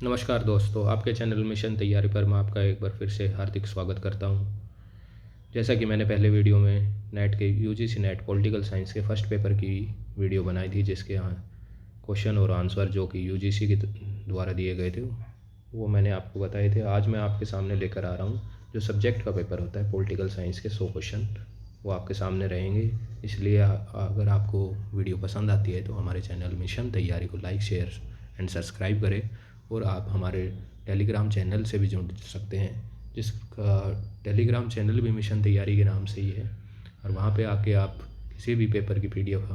नमस्कार दोस्तों, आपके चैनल मिशन तैयारी पर मैं आपका एक बार फिर से हार्दिक स्वागत करता हूं। जैसा कि मैंने पहले वीडियो में नेट के यूजीसी नेट पॉलिटिकल साइंस के फर्स्ट पेपर की वीडियो बनाई थी, जिसके यहाँ क्वेश्चन और आंसर जो कि यूजीसी के द्वारा दिए गए थे वो मैंने आपको बताए थे। आज मैं आपके सामने लेकर आ रहा हूँ जो सब्जेक्ट का पेपर होता है पॉलिटिकल साइंस के 100 क्वेश्चन वो आपके सामने रहेंगे। इसलिए अगर आपको वीडियो पसंद आती है तो हमारे चैनल मिशन तैयारी को लाइक, शेयर एंड सब्सक्राइब करें। और आप हमारे टेलीग्राम चैनल से भी जुड़ सकते हैं, जिसका टेलीग्राम चैनल भी मिशन तैयारी के नाम से ही है। और वहाँ पे आके आप किसी भी पेपर की पीडीएफ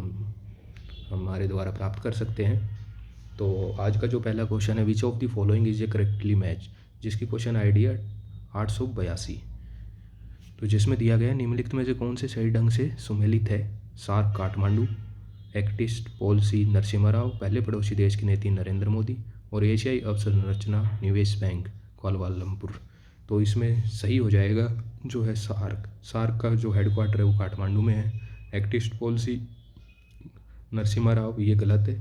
हमारे द्वारा प्राप्त कर सकते हैं। तो आज का जो पहला क्वेश्चन है, विच of the following is a correctly match, जिसकी क्वेश्चन आई डी है 882। तो जिसमें दिया गया है निम्नलिखित में से कौन से सही ढंग से सुमेलित है। सार्क काठमांडू, एक्टिस्ट पॉलिसी नरसिम्हा राव, पहले पड़ोसी देश की नीति नरेंद्र मोदी, और एशियाई अवसंरचना निवेश बैंक कुआलालंपुर। तो इसमें सही हो जाएगा जो है सार्क। सार्क का जो हेडक्वार्टर है वो काठमांडू में है। एक्टिस्ट पॉलिसी नरसिम्हा राव, ये गलत है।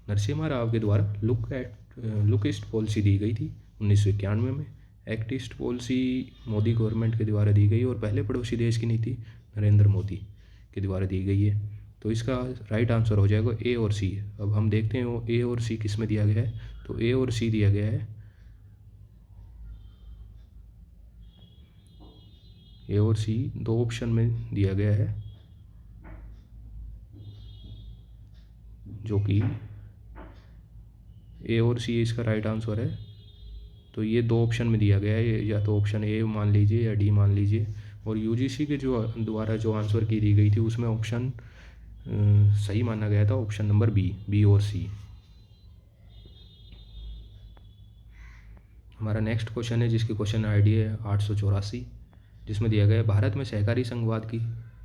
नरसिम्हा राव के द्वारा लुक ईस्ट पॉलिसी दी गई थी 1991 में। Act east policy Modi government के द्वारा दी गई और पहले पड़ोसी देश की नीति नरेंद्र मोदी के द्वारा दी गई है। तो इसका राइट आंसर हो जाएगा ए और सी। अब हम देखते हैं वो ए और सी किस में दिया गया है। तो ए और सी दिया गया है, ए और सी दो ऑप्शन में दिया गया है, जो कि ए और सी इसका राइट आंसर है। तो ये दो ऑप्शन में दिया गया है, या तो ऑप्शन ए मान लीजिए या डी मान लीजिए। और यूजीसी के जो द्वारा जो आंसर की दी गई थी उसमें ऑप्शन सही माना गया था ऑप्शन नंबर बी और सी। हमारा नेक्स्ट क्वेश्चन है जिसकी क्वेश्चन आईडी है 884, जिसमें दिया गया है भारत में सहकारी संघवाद की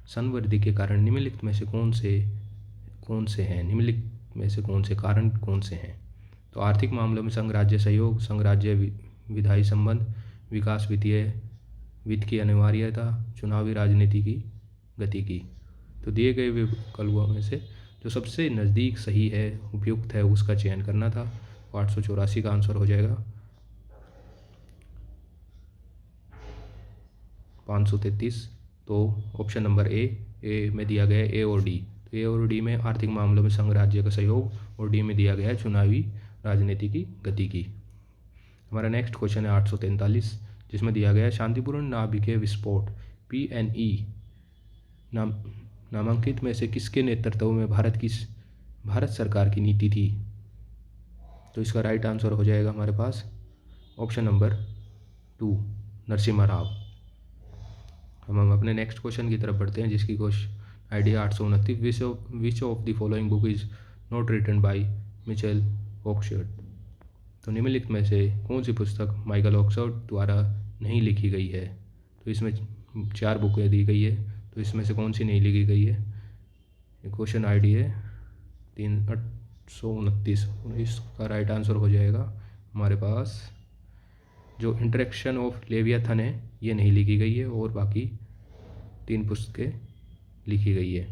संवृद्धि के कारण निम्नलिखित में से कौन से हैं। निम्नलिखित में से कौन से कारण कौन से हैं। तो आर्थिक मामलों में संघ राज्य सहयोग, संघ राज्य विधायी संबंध, विकास वित्त की अनिवार्यता, चुनावी राजनीति की गति की। तो दिए गए विकल्पों में से जो सबसे नज़दीक सही है, उपयुक्त है, उसका चयन करना था। 884 का आंसर हो जाएगा 533। तो ऑप्शन नंबर ए में दिया गया है ए और डी। तो ए और डी में आर्थिक मामलों में संघ राज्य का सहयोग, और डी में दिया गया है चुनावी राजनीति की गति की। हमारा नेक्स्ट क्वेश्चन है 843, जिसमें दिया गया है शांतिपूर्ण नाभिकीय विस्फोट PNE नामांकित में से किसके नेतृत्व में भारत सरकार की नीति थी। तो इसका राइट आंसर हो जाएगा हमारे पास ऑप्शन नंबर 2 नरसिम्हा राव। हम अपने नेक्स्ट क्वेश्चन की तरफ बढ़ते हैं, जिसकी question ID 829, which of the following book is not written by Mitchell Oxford. तो निम्नलिखित में से कौन सी पुस्तक माइकल ऑक्सफोर्ड द्वारा नहीं लिखी गई है। तो इसमें 4 बुकें दी गई है, तो इसमें से कौन सी नहीं लिखी गई है। क्वेश्चन आईडी है 329। इसका राइट आंसर हो जाएगा हमारे पास जो इंटरेक्शन ऑफ लेवियाथन है, ये नहीं लिखी गई है, और बाकी 3 पुस्तकें लिखी गई है।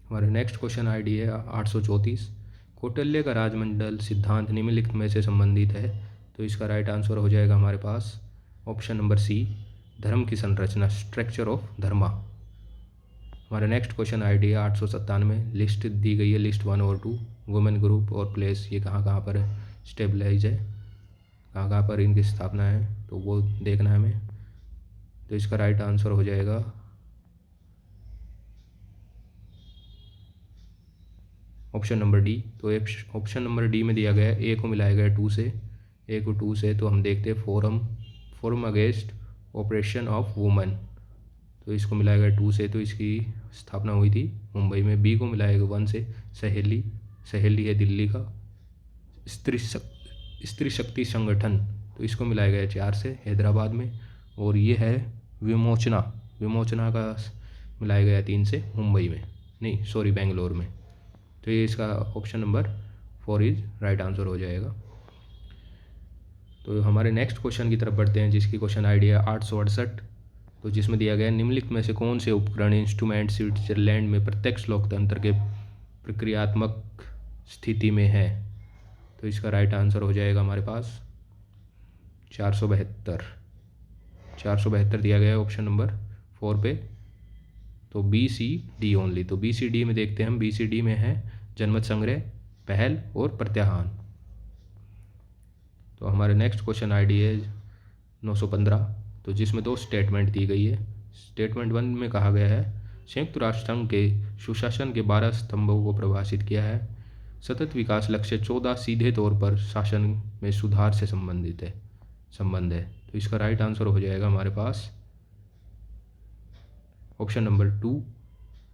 हमारा नेक्स्ट क्वेश्चन आईडी है 834, कौटिल्य का राजमंडल सिद्धांत निम्नलिखित में से संबंधित है। तो इसका राइट आंसर हो जाएगा हमारे पास ऑप्शन नंबर सी धर्म की संरचना, स्ट्रक्चर ऑफ धर्मा। हमारा नेक्स्ट क्वेश्चन आईडी है 897, लिस्ट दी गई है लिस्ट 1 और 2, वुमेन ग्रुप और प्लेस ये कहाँ पर स्टेबलाइज है, कहाँ पर इनकी स्थापना है, तो वो देखना है हमें। तो इसका राइट आंसर हो जाएगा ऑप्शन नंबर डी। तो ऑप्शन नंबर डी में दिया गया है ए को मिलाया गया 2 से, ए को 2 से। तो हम देखते हैं forum against operation of women, तो इसको मिलाया गया 2 से, तो इसकी स्थापना हुई थी मुंबई में। बी को मिलाया गया 1 से, सहेली है दिल्ली का। स्त्री शक्ति संगठन, तो इसको मिलाया गया 4 से, हैदराबाद में। और ये है विमोचना का मिलाया गया 3 से, मुंबई में, नहीं सॉरी बेंगलोर में। तो ये इसका option number 4 is right answer हो जाएगा। तो हमारे नेक्स्ट क्वेश्चन की तरफ बढ़ते हैं, जिसकी क्वेश्चन आईडी है 868। तो जिसमें दिया गया निम्नलिखित में से कौन से उपकरण इंस्ट्रूमेंट स्विट्जरलैंड में प्रत्यक्ष लोकतंत्र के प्रक्रियात्मक स्थिति में है। तो इसका राइट आंसर हो जाएगा हमारे पास 472। 472 दिया गया है ऑप्शन नंबर 4 पे। तो बी सी डी ओनली। तो बी सी डी में देखते हैं हम, बी सी डी में है जनमत संग्रह, पहल और प्रत्याहान। तो हमारे नेक्स्ट क्वेश्चन आईडी है 915, तो जिसमें 2 स्टेटमेंट दी गई है। स्टेटमेंट 1 में कहा गया है संयुक्त राष्ट्र संघ के सुशासन के 12 स्तंभों को परिभाषित किया है। सतत विकास लक्ष्य 14 सीधे तौर पर शासन में सुधार से संबंध है। तो इसका राइट आंसर हो जाएगा हमारे पास ऑप्शन नंबर 2।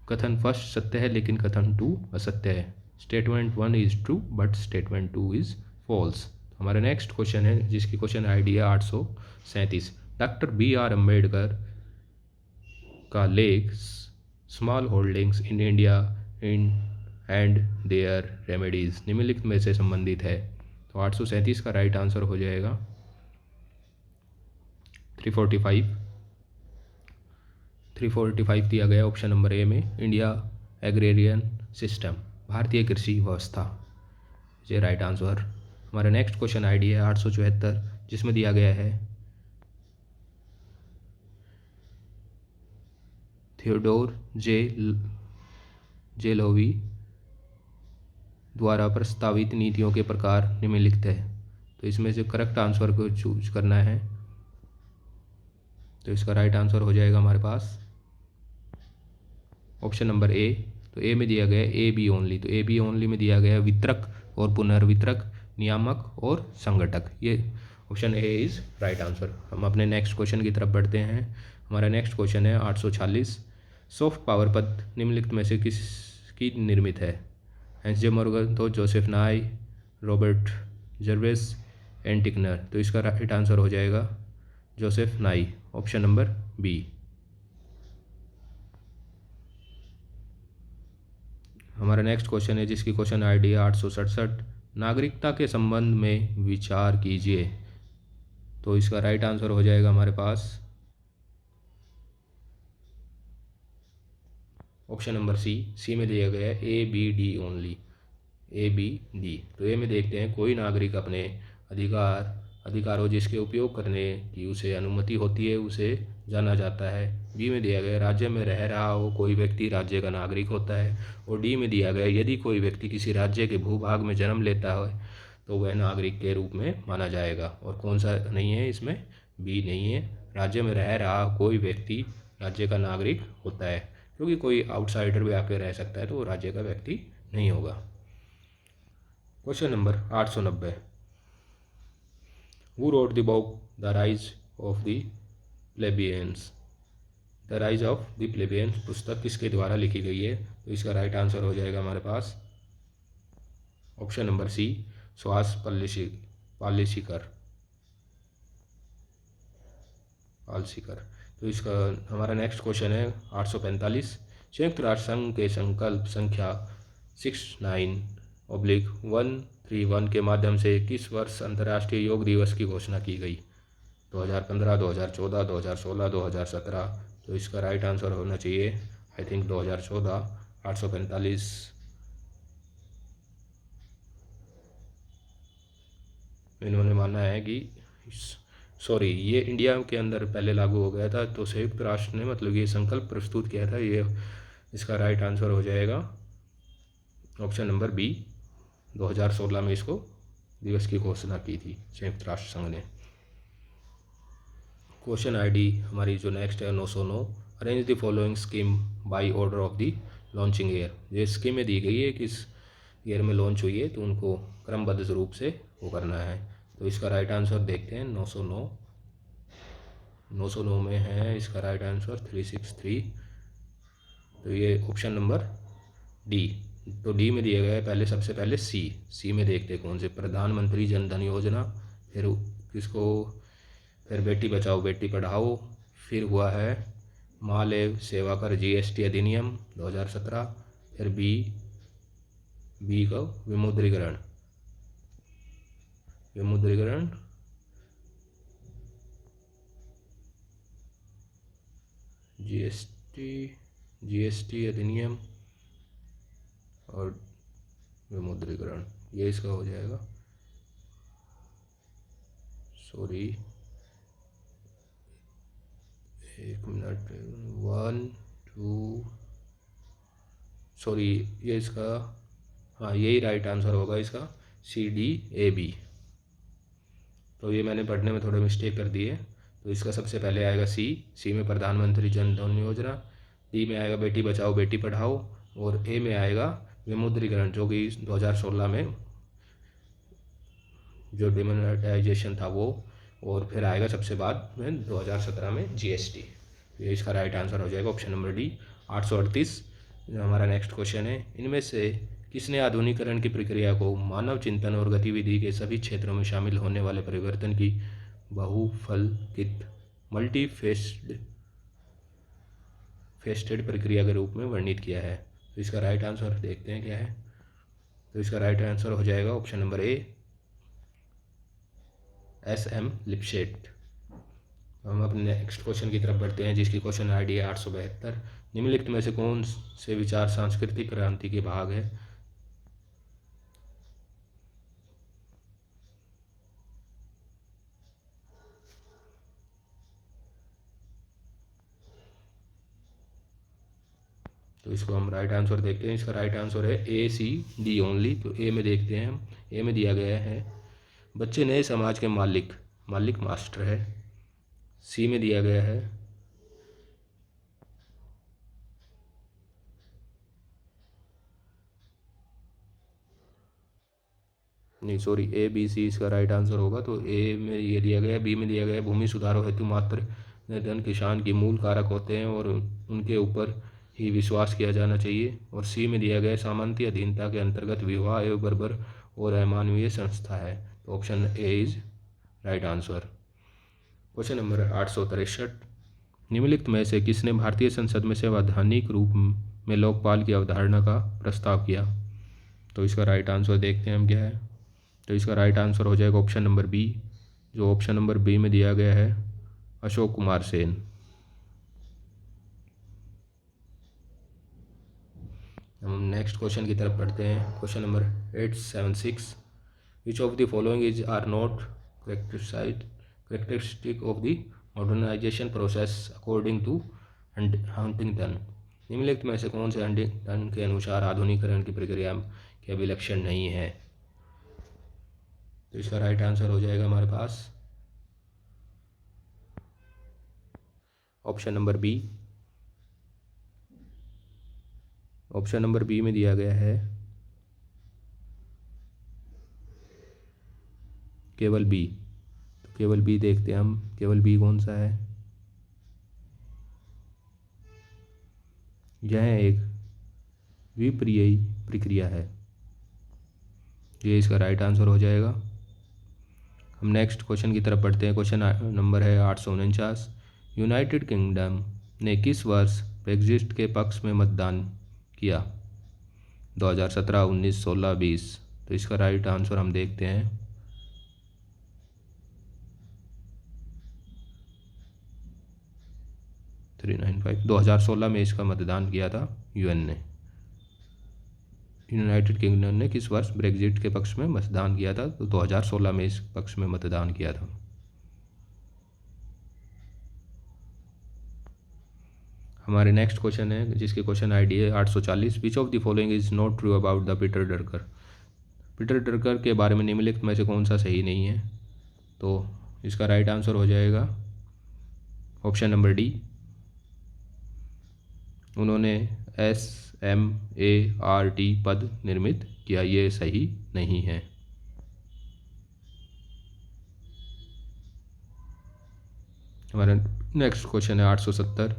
कथन फर्स्ट सत्य है लेकिन कथन 2 असत्य है। Statement 1 is true but statement 2 is false. हमारा नेक्स्ट क्वेश्चन है जिसकी क्वेश्चन आईडी है 837। डॉक्टर बी आर अम्बेडकर का लेख small holdings in India in and their remedies निम्नलिखित में से संबंधित है। तो 837 का राइट आंसर हो जाएगा 345। 345 दिया गया ऑप्शन नंबर ए में, इंडिया एग्रेरियन सिस्टम, भारतीय कृषि व्यवस्था, ये राइट आंसर। हमारा नेक्स्ट क्वेश्चन आईडी है 874, जिसमें दिया गया है थियोडोर जे लोवी द्वारा प्रस्तावित नीतियों के प्रकार निम्नलिखित है। तो इसमें से करेक्ट आंसर को चूज करना है। तो इसका राइट आंसर हो जाएगा हमारे पास ऑप्शन नंबर ए। तो ए में दिया गया है ए बी ओनली। तो ए बी ओनली में दिया गया है वितरक और पुनर्वितरक, नियामक और संगठक। ये option A is right answer. हम अपने नेक्स्ट क्वेश्चन की तरफ बढ़ते हैं। हमारा नेक्स्ट क्वेश्चन है 846। सॉफ्ट पावर पद निम्नलिखित में से किसकी निर्मित है? हैंस जे मॉर्गन, तो जोसेफ नाई, रॉबर्ट जर्वेस, एंटिकनर। तो इसका राइट आंसर हो जाएगा Joseph Nye, option number B. हमारा नेक्स्ट क्वेश्चन है जिसकी क्वेश्चन आईडी है 867। नागरिकता के संबंध में विचार कीजिए। तो इसका राइट आंसर हो जाएगा हमारे पास ऑप्शन नंबर सी। सी में दिया गया है A B D only, A B D. तो ए में देखते हैं कोई नागरिक अपने अधिकारों जिसके उपयोग करने की उसे अनुमति होती है उसे जाना जाता है। बी में दिया गया राज्य में रह रहा हो कोई व्यक्ति राज्य का नागरिक होता है। और डी में दिया गया यदि कोई व्यक्ति किसी राज्य के भूभाग में जन्म लेता है तो वह नागरिक के रूप में माना जाएगा। और कौन सा नहीं है इसमें? बी नहीं है। राज्य में रह रहा कोई व्यक्ति राज्य का नागरिक होता है, क्योंकि कोई आउटसाइडर भी आके रह सकता है तो वो राज्य का व्यक्ति नहीं होगा। Question number 890। Who wrote the book The Rise of the Plebeians? The rise of the plebeians पुस्तक किसके द्वारा लिखी गई है? तो इसका राइट आंसर हो जाएगा हमारे पास ऑप्शन नंबर सी, सुहास पालेशिकर। तो इसका हमारा नेक्स्ट क्वेश्चन है 845। संयुक्त राष्ट्र संघ के संकल्प संख्या 69/131 के माध्यम से किस वर्ष अंतर्राष्ट्रीय योग दिवस की घोषणा की गई? 2015, 2014, 2016, 2017। तो इसका राइट आंसर होना चाहिए आई थिंक 2014। 845 इन्होंने माना है कि सॉरी ये इंडिया के अंदर पहले लागू हो गया था, तो संयुक्त राष्ट्र ने मतलब ये संकल्प प्रस्तुत किया था। ये इसका राइट आंसर हो जाएगा ऑप्शन नंबर बी। 2016 में इसको दिवस की घोषणा की थी संयुक्त राष्ट्र संघ ने। क्वेश्चन आईडी हमारी जो नेक्स्ट है 909। Arrange the following scheme by order of the launching year. ये स्कीमें दी गई है किस ईयर में लॉन्च हुई है, तो उनको क्रमबद्ध रूप से वो करना है। तो इसका राइट आंसर देखते हैं 909 में है इसका राइट आंसर 363। तो ये ऑप्शन नंबर डी। तो डी में दिया गया है पहले, सबसे पहले सी में देखते हैं कौन से, प्रधानमंत्री जन धन योजना, फिर किसको, फिर बेटी बचाओ बेटी पढ़ाओ, फिर हुआ है माल एवं सेवा कर जीएसटी अधिनियम 2017, फिर बी का विमुद्रीकरण जीएसटी अधिनियम और विमुद्रीकरण, ये इसका हो जाएगा। सॉरी, 1 मिनट, 1 2, सॉरी, ये इसका, हाँ यही राइट आंसर होगा इसका, CDAB। तो ये मैंने पढ़ने में थोड़े मिस्टेक कर दिए। तो इसका सबसे पहले आएगा सी में प्रधानमंत्री जन धन योजना, डी में आएगा बेटी बचाओ बेटी पढ़ाओ, और ए में आएगा विमुद्रीकरण, जो कि 2016 में जो डिमोनेटाइजेशन था वो, और फिर आएगा सबसे बाद में 2017 में GST। ये इसका राइट आंसर हो जाएगा ऑप्शन नंबर डी, 838। हमारा नेक्स्ट क्वेश्चन है, इनमें से किसने आधुनिकीकरण की प्रक्रिया को मानव चिंतन और गतिविधि के सभी क्षेत्रों में शामिल होने वाले परिवर्तन की बहुफलकित फेस्टेड प्रक्रिया के रूप में वर्णित किया है? तो इसका राइट आंसर देखते हैं क्या है। तो इसका राइट आंसर हो जाएगा ऑप्शन नंबर ए, SM लिप्सेट। हम अपने नेक्स्ट क्वेश्चन की तरफ बढ़ते हैं, जिसकी क्वेश्चन ID है 872। निम्नलिखित में से कौन से विचार सांस्कृतिक क्रांति के भाग है? तो इसको हम राइट आंसर देखते हैं। इसका राइट आंसर है ACD ओनली। तो ए में देखते हैं हम, ए में दिया गया है बच्चे नए समाज के मालिक मास्टर है। सी में दिया गया है नहीं, सॉरी, ABC इसका राइट आंसर होगा। तो ए में ये दिया गया है, बी में दिया गया है भूमि सुधारों हेतु मात्र धन किसान की मूल कारक होते हैं और उनके ऊपर ही विश्वास किया जाना चाहिए, और सी में दिया गया है सामंती अधीनता के अंतर्गत विवाह एवं बर्बर और अमानवीय संस्था है। तो option A is right answer. Question number 863, निम्नलिखित में से किसने भारतीय संसद में संवैधानिक रूप में लोकपाल की अवधारणा का प्रस्ताव किया? तो इसका राइट आंसर देखते हैं हम क्या है। तो इसका राइट आंसर हो जाएगा ऑप्शन नंबर बी, जो ऑप्शन नंबर बी में दिया गया है अशोक कुमार सेन। हम नेक्स्ट क्वेश्चन की तरफ बढ़ते हैं। Question number 876, which of the following is are not characteristic of the modernisation process according to Huntington? निम्नलिखित में से कौन से हंटिंगटन के अनुसार आधुनिकीकरण की प्रक्रिया के अभिलक्षण नहीं है? तो इसका राइट आंसर हो जाएगा हमारे पास option number B. Option number B में दिया गया है केवल बी। तो केवल बी देखते हैं हम, केवल बी कौन सा है? यह एक विपर्ययी प्रक्रिया है, ये इसका राइट आंसर हो जाएगा। हम नेक्स्ट क्वेश्चन की तरफ बढ़ते हैं। क्वेश्चन नंबर है 849, यूनाइटेड किंगडम ने किस वर्ष ब्रेक्जिट के पक्ष में मतदान किया? 2017, 19, 16, 20। तो इसका राइट आंसर हम देखते हैं। $395, 2016 में इसका मतदान किया था UN ने। यूनाइटेड किंगडम ने किस वर्ष ब्रेक्जिट के पक्ष में मतदान किया था? तो 2016 में इस पक्ष में मतदान किया था। हमारे नेक्स्ट क्वेश्चन है, जिसकी क्वेश्चन ID है 840, विच of the following is not true about the Peter Drucker? Peter Drucker के बारे में निम्नलिखित में से कौन सा सही नहीं है? तो इसका राइट आंसर हो जाएगा ऑप्शन नंबर डी, उन्होंने SMART पद निर्मित किया, ये सही नहीं है। हमारा नेक्स्ट क्वेश्चन है 870,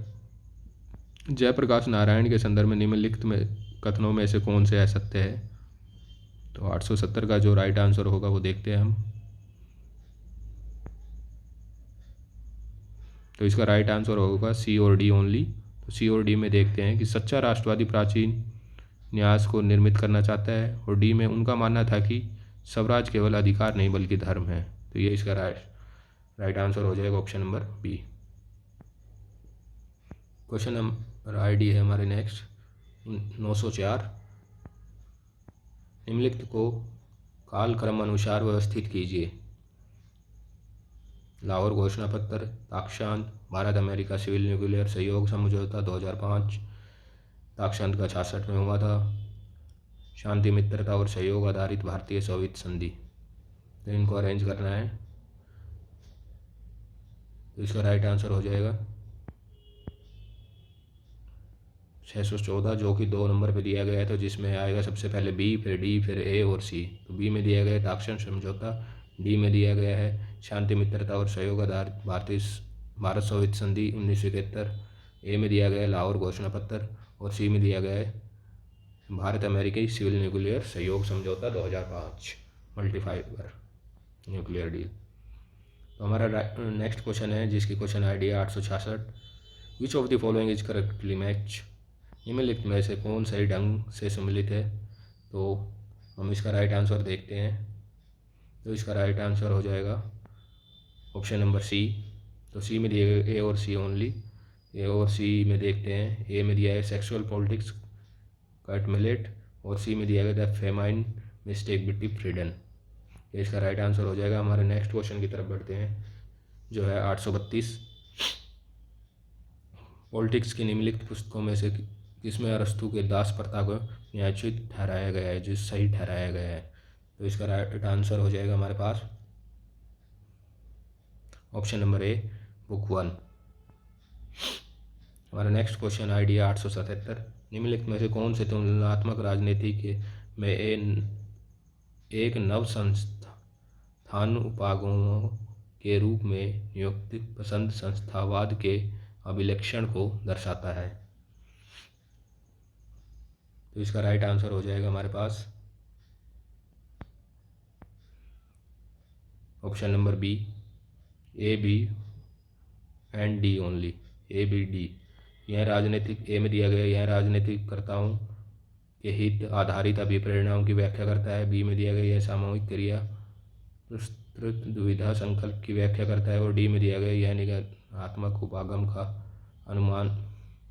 जयप्रकाश नारायण के संदर्भ में निम्नलिखित में कथनों में से कौन से असत्य है? तो 870 का जो राइट आंसर होगा वो देखते हैं हम। तो इसका राइट आंसर होगा C और D ओनली। तो C और D में देखते हैं कि सच्चा राष्ट्रवादी प्राचीन न्यास को निर्मित करना चाहता है, और D में उनका मानना था कि स्वराज केवल अधिकार नहीं बल्कि धर्म है। तो ये इसका राइट आंसर हो जाएगा option number B. Question number ID है हमारे नेक्स्ट 904, निम्नलिखित को कालक्रम अनुसार व्यवस्थित कीजिए। लाहौर घोषणा पत्र, ताक्षांत, भारत अमेरिका सिविल न्यूक्लियर सहयोग समझौता 2005, ताक्षांत का 66 में हुआ था। शांति, मित्रता और सहयोग आधारित भारतीय सोवियत संधि। तो इनको अरेंज करना है। तो इसका राइट आंसर हो जाएगा 614, जो कि 2 नंबर पे दिया गया है। तो जिसमें आएगा सबसे पहले बी, फिर डी, फिर ए और सी। तो बी में दिया गया है ताक्षांत समझौता, डी में दिया गया है शांति, मित्रता और सहयोग आधारित भारत सोवियत संधि 1971, ए में दिया गया है लाहौर घोषणा पत्र और सी में दिया गया है भारत अमेरिकी सिविल न्यूक्लियर सहयोग समझौता 2005 मल्टीफाइबर न्यूक्लियर डील। तो हमारा नेक्स्ट क्वेश्चन है जिसकी क्वेश्चन आई डी है 866। विच of the following is correctly match. निम्नलिखित में से कौन सही ढंग से सम्मिलित है। तो हम इसका राइट आंसर देखते हैं। तो इसका राइट आंसर हो जाएगा ऑप्शन नंबर सी। तो सी में दिए गए ए और सी ओनली। ए और सी में देखते हैं। ए में दिया है सेक्सुअल पॉलिटिक्स कट मिलेट और सी में दिया गया the famine mistake between freedom. ये इसका राइट आंसर हो जाएगा। हमारे नेक्स्ट क्वेश्चन की तरफ बढ़ते हैं जो है 832। पॉलिटिक्स की निम्नलिखित पुस्तकों में से किसमें अरस्तु के दास प्रथा को न्यायोचित ठहराया गया है, जो सही ठहराया गया है। तो इसका राइट आंसर हो जाएगा हमारे पास ऑप्शन नंबर ए, बुक 1। हमारा नेक्स्ट क्वेश्चन आई डी 877। निम्नलिखित में से कौन से तुलनात्मक राजनीति के में एक नव संस्थान उपागमों के रूप में नियुक्ति पसंद संस्थावाद के अभिलक्षण को दर्शाता है। तो इसका राइट आंसर हो जाएगा हमारे पास option number B, A, B and D only. A, B, D. यह राजनीतिक, ए में दिया गया यह राजनीतिकर्ताओं के हित आधारित अभिप्रेरणाओं की व्याख्या करता है। बी में दिया गया यह सामूहिक क्रिया विस्तृत दुविधा संकल्प की व्याख्या करता है और डी में दिया गया यह निगमनात्मक उपागम का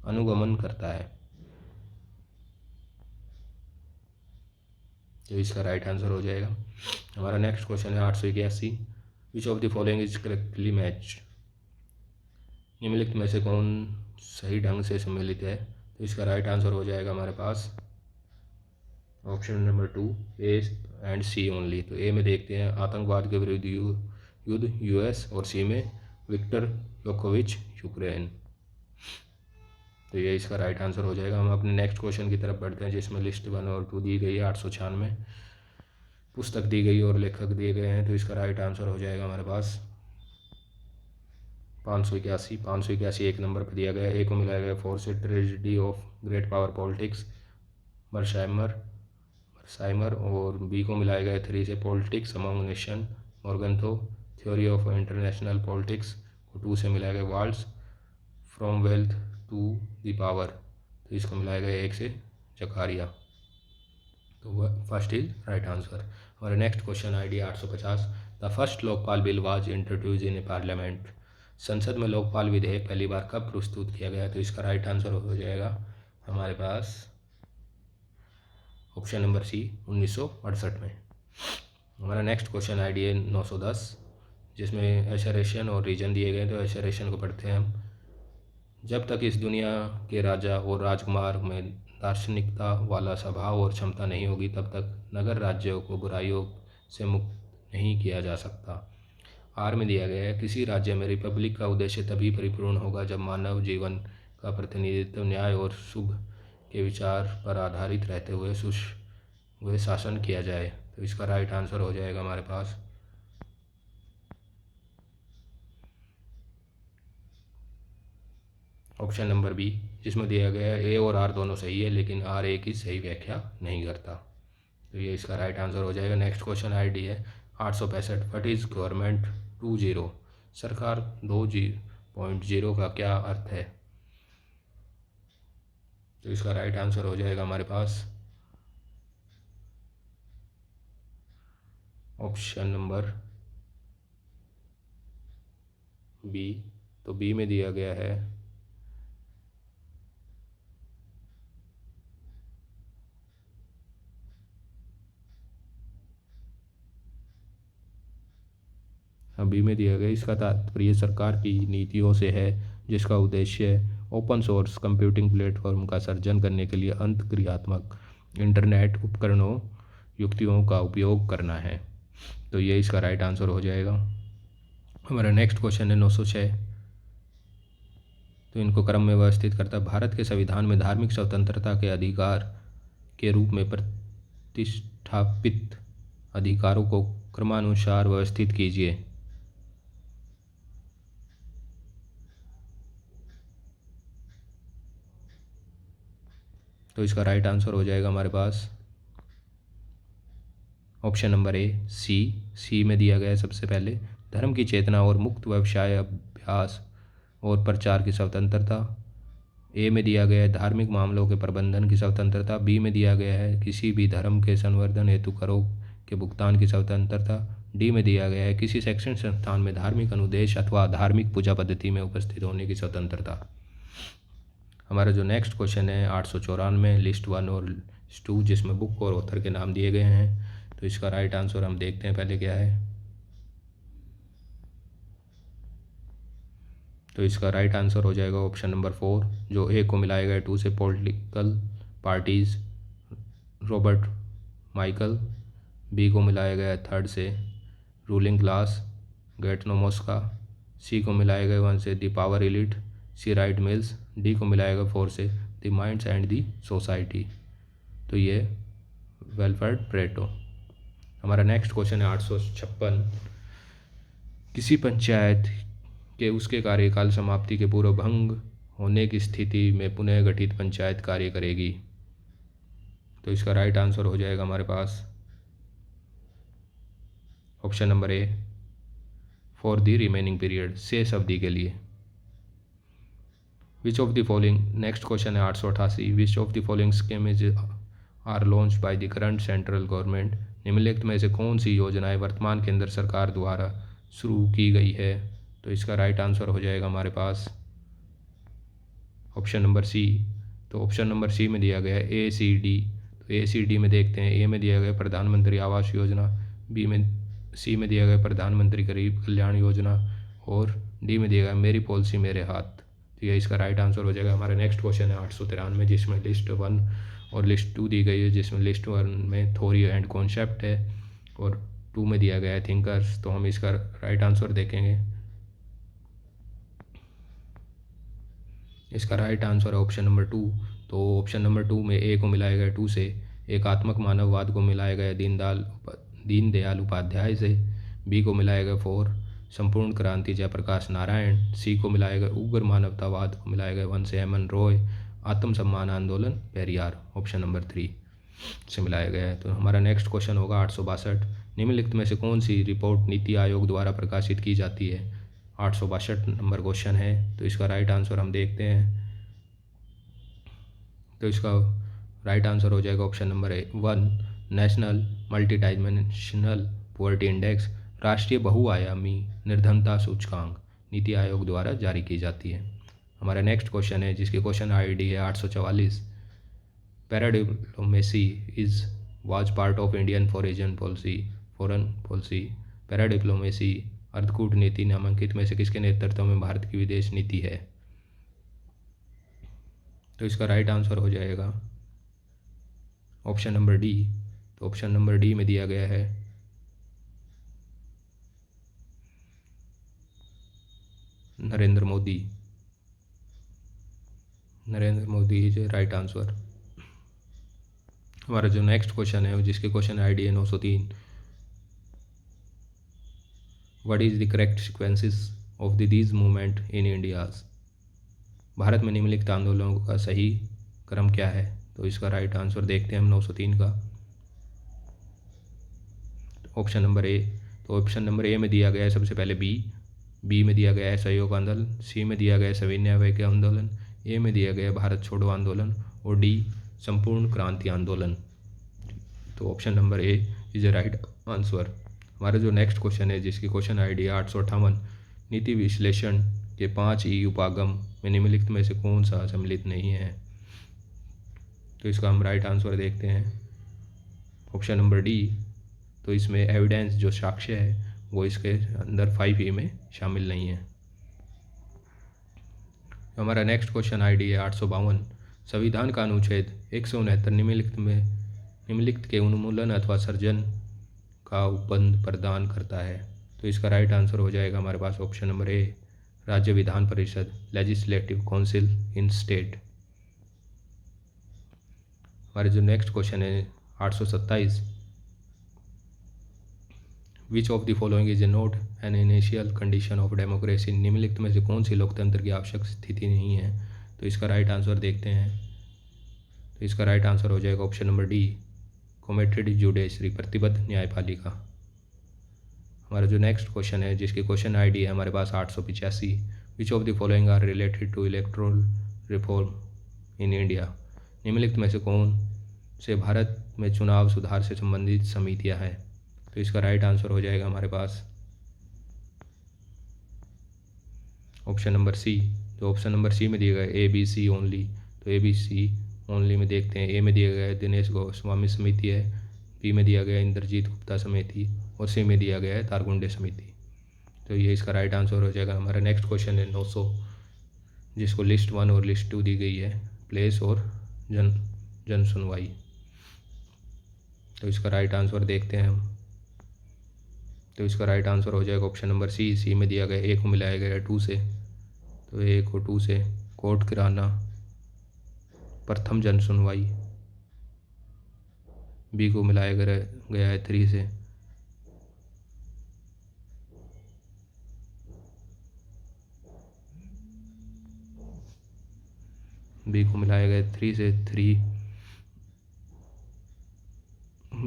अनुगमन करता है। तो इसका राइट आंसर हो जाएगा। हमारा नेक्स्ट क्वेश्चन है 881। विच of the following is correctly match. निम्नलिखित में से कौन सही ढंग से सम्मिलित है। तो इसका राइट आंसर हो जाएगा हमारे पास option number 2, A and C only. तो ए में देखते हैं आतंकवाद के विरुद्ध युद्ध यूएस और सी में विक्टर योकोविच यूक्रेन। तो ये इसका राइट आंसर हो जाएगा। हम अपने नेक्स्ट क्वेश्चन की तरफ बढ़ते हैं जिसमें लिस्ट 1 और 2 दी गई है। 896 पुस्तक दी गई और लेखक दिए गए हैं। तो इसका राइट आंसर हो जाएगा हमारे पास 581 एक नंबर पर दिया गया है। ए को मिलाया गया force tragedy of great power politics Mearsheimer और बी को मिलाया गया 3 से politics among nation Morgenthau theory of international politics को 2 से मिलाया गया Waltz from wealth to the power. तो इसको मिलाया गया 1 से जकारिया। तो वह फर्स्ट इज राइट आंसर। हमारे next question I D 850। The first Lokpal bill was introduce in a parliament. संसद में लोकपाल विधेयक पहली बार कब प्रस्तुत किया गया। तो इसका राइट आंसर हो जाएगा हमारे पास ऑप्शन नंबर सी 1968 में। हमारा नेक्स्ट क्वेश्चन आई डी है 910 जिसमें एशरेशन और रीजन दिए गए। तो एशरेशन को पढ़ते हैं हम। जब तक इस दुनिया के राजा और राजकुमार में दार्शनिकता वाला स्वभाव और क्षमता नहीं होगी तब तक नगर राज्यों को बुराइयों से मुक्त नहीं किया जा सकता। आर में दिया गया है किसी राज्य में रिपब्लिक का उद्देश्य तभी परिपूर्ण होगा जब मानव जीवन का प्रतिनिधित्व न्याय और शुभ के विचार पर आधारित रहते हुए शासन किया जाए। तो इसका राइट आंसर हो जाएगा हमारे पास ऑप्शन नंबर बी, जिसमें दिया गया है ए और आर दोनों सही है लेकिन आर ए की सही व्याख्या नहीं करता। तो ये इसका राइट आंसर हो जाएगा। नेक्स्ट क्वेश्चन आई डी है 865। What is government 2.0। सरकार 2.0 का क्या अर्थ है। तो इसका राइट आंसर हो जाएगा हमारे पास ऑप्शन नंबर बी। तो बी में दिया गया है बी में दिया गया इसका तात्पर्य सरकार की नीतियों से है जिसका उद्देश्य ओपन सोर्स कंप्यूटिंग प्लेटफॉर्म का सर्जन करने के लिए अंतक्रियात्मक इंटरनेट उपकरणों युक्तियों का उपयोग करना है। तो ये इसका राइट आंसर हो जाएगा। हमारा नेक्स्ट क्वेश्चन है 906। तो इनको क्रम में व्यवस्थित करता है। भारत के संविधान में धार्मिक स्वतंत्रता के अधिकार के रूप में प्रतिष्ठापित अधिकारों को क्रमानुसार व्यवस्थित कीजिए। तो इसका राइट आंसर हो जाएगा हमारे पास ऑप्शन नंबर ए सी में दिया गया है सबसे पहले धर्म की चेतना और मुक्त व्यवसाय अभ्यास और प्रचार की स्वतंत्रता। ए में दिया गया है धार्मिक मामलों के प्रबंधन की स्वतंत्रता। बी में दिया गया है किसी भी धर्म के संवर्धन हेतु करों के भुगतान की स्वतंत्रता। डी में दिया गया है किसी शैक्षणिक संस्थान में धार्मिक अनुदेश अथवा धार्मिक पूजा पद्धति में उपस्थित होने की स्वतंत्रता। हमारा जो नेक्स्ट क्वेश्चन है 894 लिस्ट 1 और लिस्ट 2 जिसमें बुक और ऑथर के नाम दिए गए हैं। तो इसका राइट आंसर हम देखते हैं पहले क्या है। तो इसका राइट आंसर हो जाएगा ऑप्शन नंबर 4 जो ए को मिलाया गया 2 से political parties Robert Michael. B को मिलाया गया 3 से ruling class Gaetano Mosca. C को मिलाया गया 1 से the power elite C Wright Mills. D को मिलाया गया 4 से the minds and the society. तो ये वेलफेयर प्रेटो। हमारा नेक्स्ट क्वेश्चन है 856। किसी पंचायत के उसके कार्यकाल समाप्ति के पूर्व भंग होने की स्थिति में पुनः गठित पंचायत कार्य करेगी। तो इसका राइट आंसर हो जाएगा हमारे पास option number A for the remaining period शेष अवधि के लिए। Which of the following next question है 888 which of the following scheme is are launch by the current central government. निम्नलिखित में से कौन सी योजनाएं वर्तमान केंद्र सरकार द्वारा शुरू की गई है। तो इसका राइट आंसर हो जाएगा हमारे पास ऑप्शन नंबर सी। तो ऑप्शन नंबर सी में दिया गया है ACD। तो ACD में देखते हैं ए में दिया गया प्रधानमंत्री आवास योजना। सी में दिया गया प्रधानमंत्री गरीब कल्याण योजना और डी में दिया गया मेरी पॉलिसी मेरे हाथ। तो ये इसका राइट आंसर हो जाएगा। हमारा नेक्स्ट क्वेश्चन है 893 जिसमें लिस्ट 1 और लिस्ट 2 दी गई है जिसमें लिस्ट 1 में थ्योरी एंड कॉन्सेप्ट है और 2 में दिया गया है थिंकर्स। तो हम इसका राइट आंसर देखेंगे। इसका राइट आंसर है ऑप्शन नंबर 2। तो ऑप्शन नंबर 2 में ए को मिलाया गया 2 से एकात्मक मानववाद को मिलाया गया दीनदयाल उपाध्याय से। बी को मिलाया गया 4 संपूर्ण क्रांति जयप्रकाश नारायण। सी को मिलाया गया उग्र मानवतावाद को मिलाया गया 1 से एमएन रॉय। आत्मसम्मान आंदोलन पेरियार ऑप्शन नंबर 3 से मिलाया गया है। तो हमारा नेक्स्ट क्वेश्चन होगा 862। निम्नलिखित में से कौन सी रिपोर्ट नीति आयोग द्वारा प्रकाशित की जाती है। 862 नंबर क्वेश्चन है। तो इसका राइट आंसर हम देखते हैं। तो इसका राइट आंसर हो जाएगा option number 1 national multi dimensional poverty index राष्ट्रीय बहुआयामी निर्धनता सूचकांक नीति आयोग द्वारा जारी की जाती है। हमारा नेक्स्ट क्वेश्चन है जिसकी क्वेश्चन आईडी है 844। Paradiplomacy is was part of Indian foreign policy. Paradiplomacy अर्धकूटनीति नामांकित में से किसके नेतृत्व में भारत की विदेश नीति है। तो इसका राइट आंसर हो जाएगा ऑप्शन नंबर डी। तो ऑप्शन नंबर डी में दिया गया है Narendra Modi is right answer. हमारा जो नेक्स्ट क्वेश्चन है जिसके क्वेश्चन आईडी है 903। What is the correct sequences of these movement in India's. Bharat में निम्नलिखित आंदोलनों का सही क्रम क्या है। तो इसका राइट आंसर देखते हैं हम 903 का ऑप्शन नंबर ए। तो ऑप्शन नंबर ए में दिया गया है सबसे पहले बी में दिया गया है सहयोग आंदोलन। सी में दिया गया है सविनय अवज्ञा आंदोलन। ए में दिया गया है भारत छोड़ो आंदोलन और डी संपूर्ण क्रांति आंदोलन। तो option number A is a right answer. हमारा जो नेक्स्ट क्वेश्चन है जिसकी क्वेश्चन आईडी 858। नीति विश्लेषण के 5 ई उपागम में निम्नलिखित में से कौन सा सम्मिलित नहीं है। तो इसका हम राइट आंसर देखते हैं ऑप्शन नंबर डी। तो इसमें एविडेंस जो साक्ष्य है वो इसके अंदर 5E में शामिल नहीं है। हमारा नेक्स्ट क्वेश्चन ID है 852। संविधान का अनुच्छेद 169 निम्नलिखित के उन्मूलन अथवा सर्जन का उपबंध प्रदान करता है। तो इसका राइट आंसर हो जाएगा हमारे पास ऑप्शन नंबर ए, राज्य विधान परिषद, लेजिस्लेटिव काउंसिल इन स्टेट। हमारे जो नेक्स्ट क्वेश्चन है 827, विच of the following is a not an initial condition of democracy. निम्नलिखित में से कौन सी लोकतंत्र की आवश्यक स्थिति नहीं है। तो इसका राइट आंसर देखते हैं। तो इसका राइट आंसर हो जाएगा option number D, committed judiciary, प्रतिबद्ध न्यायपालिका। हमारा जो नेक्स्ट क्वेश्चन है जिसकी क्वेश्चन ID है हमारे पास 885, which of the following are related to electoral reform in India. निम्नलिखित में से कौन से भारत में चुनाव सुधार से संबंधित समितियां हैं। तो इसका राइट आंसर हो जाएगा हमारे पास ऑप्शन नंबर सी। तो ऑप्शन नंबर सी में दिया गया ABC ओनली। तो ABC ओनली में देखते हैं, ए में दिया गया है दिनेश गोस्वामी समिति है, बी में दिया गया है इंद्रजीत गुप्ता समिति और सी में दिया गया है तारगुंडे समिति। तो ये इसका राइट आंसर हो जाएगा। हमारा नेक्स्ट क्वेश्चन है 900, जिसको लिस्ट 1 और लिस्ट 2 दी गई है, प्लेस और जन सुनवाई। तो इसका राइट आंसर देखते हैं हम। तो इसका राइट आंसर हो जाएगा ऑप्शन नंबर सी में दिया गया ए को मिलाया गया 2 से। तो 1 और 2 से कोर्ट किराना प्रथम जन सुनवाई, बी को मिलाया गया है 3 से। बी को मिलाया गया 3 से 3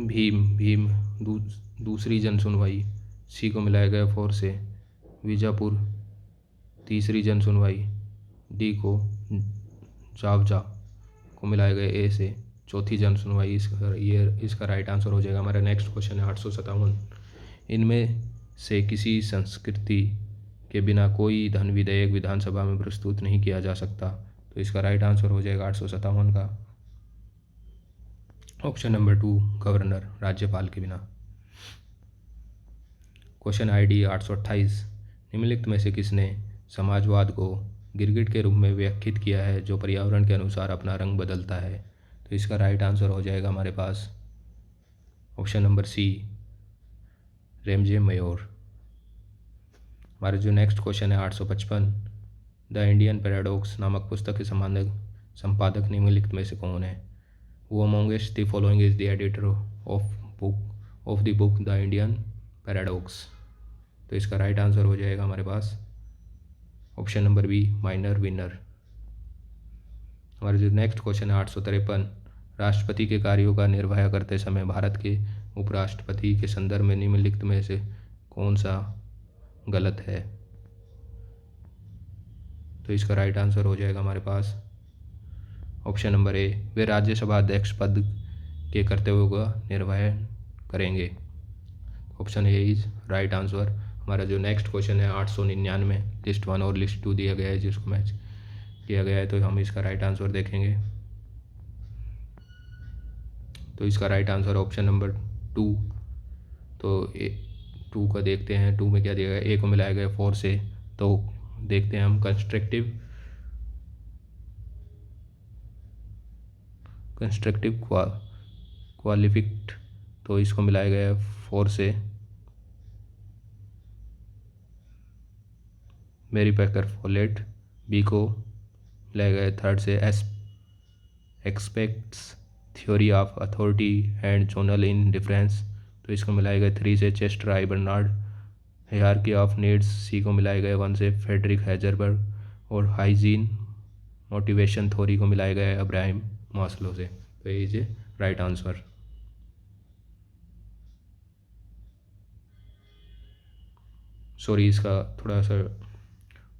भीम दूसरी जन सुनवाई, सी को मिलाया गया 4 से बीजापुर तीसरी जन सुनवाई, डी को जावजा को मिलाया गया ए से चौथी जन सुनवाई। इसका राइट आंसर हो जाएगा। हमारा नेक्स्ट क्वेश्चन है 857, इनमें से किसी संस्कृति के बिना कोई धन विधेयक विधानसभा में प्रस्तुत नहीं किया जा सकता। तो इसका राइट आंसर हो जाएगा 857 का ऑप्शन नंबर 2, गवर्नर, राज्यपाल के बिना। क्वेश्चन ID 828, निम्नलिखित में से किसने समाजवाद को गिरगिट के रूप में व्याख्यायित किया है जो पर्यावरण के अनुसार अपना रंग बदलता है। तो इसका राइट आंसर हो जाएगा हमारे पास ऑप्शन नंबर सी, रेमजे मयोर। हमारे जो नेक्स्ट क्वेश्चन है 855, द इंडियन पैराडॉक्स नामक पुस्तक के संपादक निम्नलिखित में से कौन है। Who amongst the following is the editor of the book The Indian Paradox। तो इसका राइट आंसर हो जाएगा हमारे पास option number B, minor winner. हमारे जो नेक्स्ट क्वेश्चन है 853, राष्ट्रपति के कार्यों का निर्वाह करते समय भारत के उपराष्ट्रपति के संदर्भ में निम्नलिखित में से कौन सा गलत है। तो इसका राइट आंसर हो जाएगा हमारे पास ऑप्शन नंबर ए, वे राज्यसभा अध्यक्ष पद के कर्तव्यों का निर्वाह करेंगे। Option A is right answer. हमारा जो नेक्स्ट क्वेश्चन है 899, लिस्ट 1 और लिस्ट 2 दिया गया है जिसको मैच किया गया है। तो हम इसका राइट आंसर देखेंगे। तो इसका राइट आंसर ऑप्शन नंबर 2। तो 2 का देखते हैं, 2 में क्या दिया गया, ए को मिलाया गया 4 से। तो देखते हैं हम कंस्ट्रक्टिव क्वालिफिक्ड, तो इसको मिलाया गया है 4 से। मेरी पैकर फॉलेट, बी को मिलाया गया है 3rd से expects theory of authority and zonal in difference, तो इसको मिलाया गया 3 से Chester I Barnard. Hierarchy of needs, C को मिलाया गया 1 से फ्रेडरिक हेजरबर्ग। और हाइजीन मोटिवेशन थ्योरी को मिलाया गया है अब्राहम मास्लो से। तो ये इज राइट आंसर। सॉरी, इसका थोड़ा सा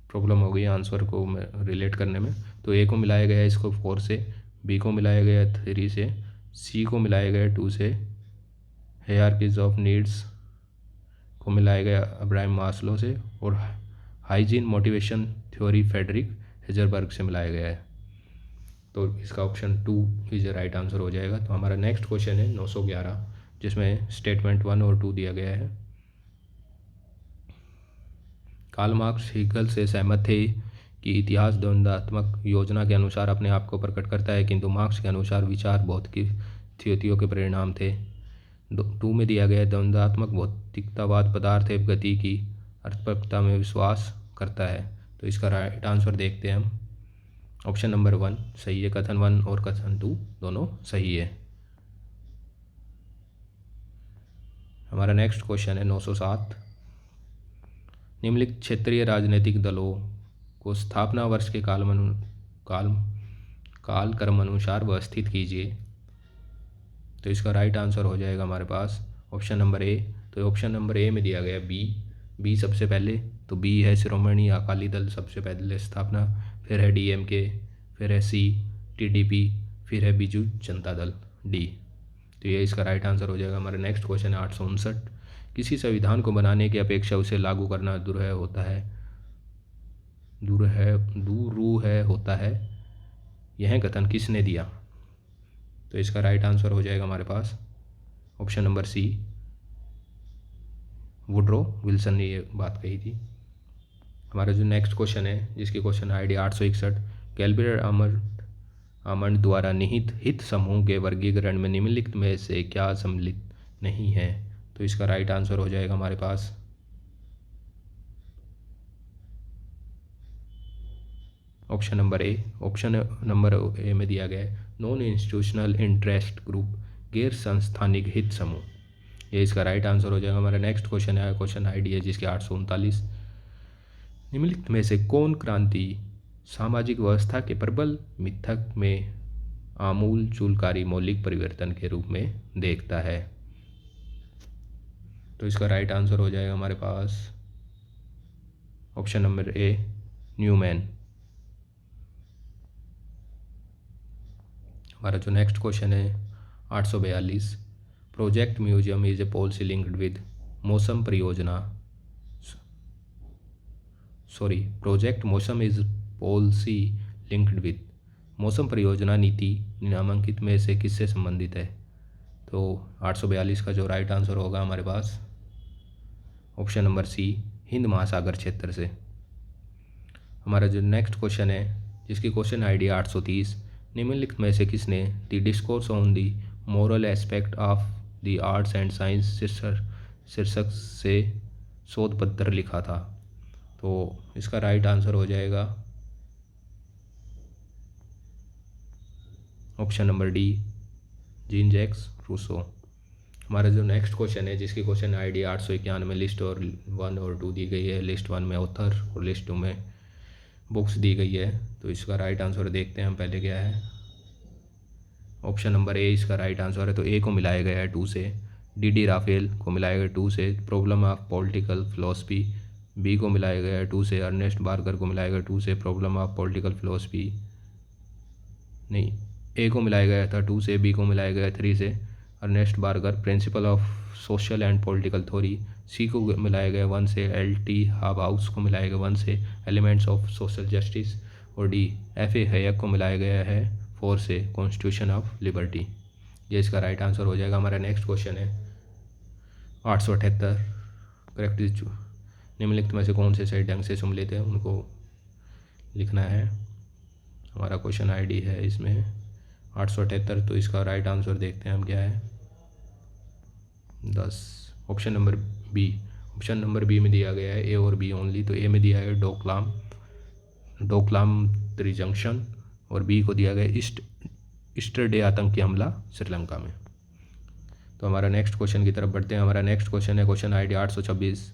प्रॉब्लम हो गई आंसर को रिलेट करने में। तो ए को मिलाया गया है इसको 4 से, बी को मिलाया गया 3 से, सी को मिलाया गया 2 से, हायरार्कीज ऑफ नीड्स को मिलाया गया अब्राहम मास्लो से, और हाइजीन मोटिवेशन थ्योरी फ्रेडरिक हेजरबर्ग से मिलाया गया है। तो इसका ऑप्शन 2 इज राइट आंसर हो जाएगा। तो हमारा नेक्स्ट क्वेश्चन है 911, जिसमें स्टेटमेंट 1 और 2 दिया गया है। कार्ल मार्क्स हीगल से सहमत थे कि इतिहास द्वंद्वात्मक योजना के अनुसार अपने आप को प्रकट करता है, किंतु मार्क्स के अनुसार विचार भौतिक स्थितियों के परिणाम थे। 2 में दिया गया द्वंद्वात्मक भौतिकतावाद पदार्थ एवं गति की अर्थपूर्णता में विश्वास करता है। तो इसका राइट आंसर देखते हैं हम। ऑप्शन नंबर 1 सही है, कथन 1 और कथन 2 दोनों सही है। हमारा नेक्स्ट क्वेश्चन है 907। निम्नलिखित क्षेत्रीय राजनीतिक दलों को स्थापना वर्ष के कालक्रम अनुसार व्यवस्थित कीजिए। तो इसका राइट आंसर हो जाएगा हमारे पास ऑप्शन नंबर ए। तो ऑप्शन नंबर ए में दिया गया बी सबसे पहले, तो बी है शिरोमणि अकाली दल सबसे पहले स्थापना, फिर है डीएमके, फिर है सी टीडीपी, फिर है बीजू जनता दल डी। तो ये इसका राइट आंसर हो जाएगा। हमारा नेक्स्ट क्वेश्चन है 859। किसी संविधान को बनाने की अपेक्षा उसे लागू करना दुरूह होता है, यह कथन किसने दिया? तो इसका राइट आंसर हो जाएगा हमारे पास option number C, Woodrow Wilson ने ये बात कही थी। हमारा जो नेक्स्ट क्वेश्चन है, जिसकी क्वेश्चन आईडी 861, कैल्बियर आमंड द्वारा निहित हित समूह के वर्गीकरण में निम्नलिखित में से क्या सम्मिलित नहीं है? तो इसका राइट आंसर हो जाएगा हमारे पास option number A. Option number A में दिया गया है नॉन इंस्टीट्यूशनल इंटरेस्ट ग्रुप, गैर संस्थानिक हित समूह, ये इसका राइट आंसर हो जाएगा। हमारा नेक्स्ट क्वेश्चन है, क्वेश्चन आईडी है जिसकी 839। निम्नलिखित में से कौन क्रांति सामाजिक व्यवस्था के प्रबल मिथक में आमूल चूलकारी मौलिक परिवर्तन के रूप में देखता है? तो इसका राइट आंसर हो जाएगा हमारे पास ऑप्शन नंबर ए, न्यूमैन। हमारा जो नेक्स्ट क्वेश्चन है 842, project museum is a policy linked with मौसम परियोजना, प्रोजेक्ट मौसम इज पॉलिसी लिंक्ड विद, मौसम परियोजना नीति निम्नलिखित में से किससे संबंधित है? तो 842 का जो राइट आंसर होगा हमारे पास ऑप्शन नंबर सी, हिंद महासागर क्षेत्र से। हमारा जो नेक्स्ट क्वेश्चन है, जिसकी क्वेश्चन आईडी 830, निम्नलिखित में से किसने the discourse on the moral aspect of the arts and science शीर्षक से शोध पत्र लिखा था? तो इसका राइट आंसर हो जाएगा option number D, Jean Jacques Rousseau. हमारा जो नेक्स्ट क्वेश्चन है, जिसकी क्वेश्चन आईडी 891 में लिस्ट और 1 और 2 दी गई है। लिस्ट 1 में ऑथर और लिस्ट 2 में बुक्स दी गई है। तो इसका राइट आंसर देखते हैं हम पहले क्या है। ऑप्शन नंबर ए इसका राइट आंसर है। तो ए को मिलाया गया है 2 से, डी राफेल को मिलाया गया 2 से, problem of political philosophy, B को मिलाया गया है 2 से, अर्नेस्ट बार्गर को मिलाया गया 2 से, प्रॉब्लम ऑफ पॉलिटिकल फिलोसफी नहीं, ए को मिलाया गया था 2 से, बी को मिलाया गया 3 से, Ernest Barker principle of social and political theory, C को मिलाया गया 1 से, एल.टी. हाउस को मिलाया गया 1 से, एलिमेंट्स ऑफ सोशल जस्टिस, और डी एफ.ए. हैयक को मिलाया गया है 4 से, कॉन्स्टिट्यूशन ऑफ लिबर्टी। ये इसका राइट आंसर हो जाएगा। हमारा नेक्स्ट क्वेश्चन है 878, करेक्ट निम्नलिखित में से कौन से सही ढंग से सम्मिलित है उनको लिखना है। हमारा क्वेश्चन आईडी है इसमें 878। तो इसका राइट आंसर देखते हैं हम क्या है 10, option number B. Option number B में दिया गया है ए और बी ओनली। तो ए में दिया है डोकलाम त्रिजंक्शन, और बी को दिया गया ईस्टर डे आतंकी हमला श्रीलंका में। तो हमारा नेक्स्ट क्वेश्चन की तरफ बढ़ते हैं। हमारा नेक्स्ट क्वेश्चन है क्वेश्चन आईडी 826।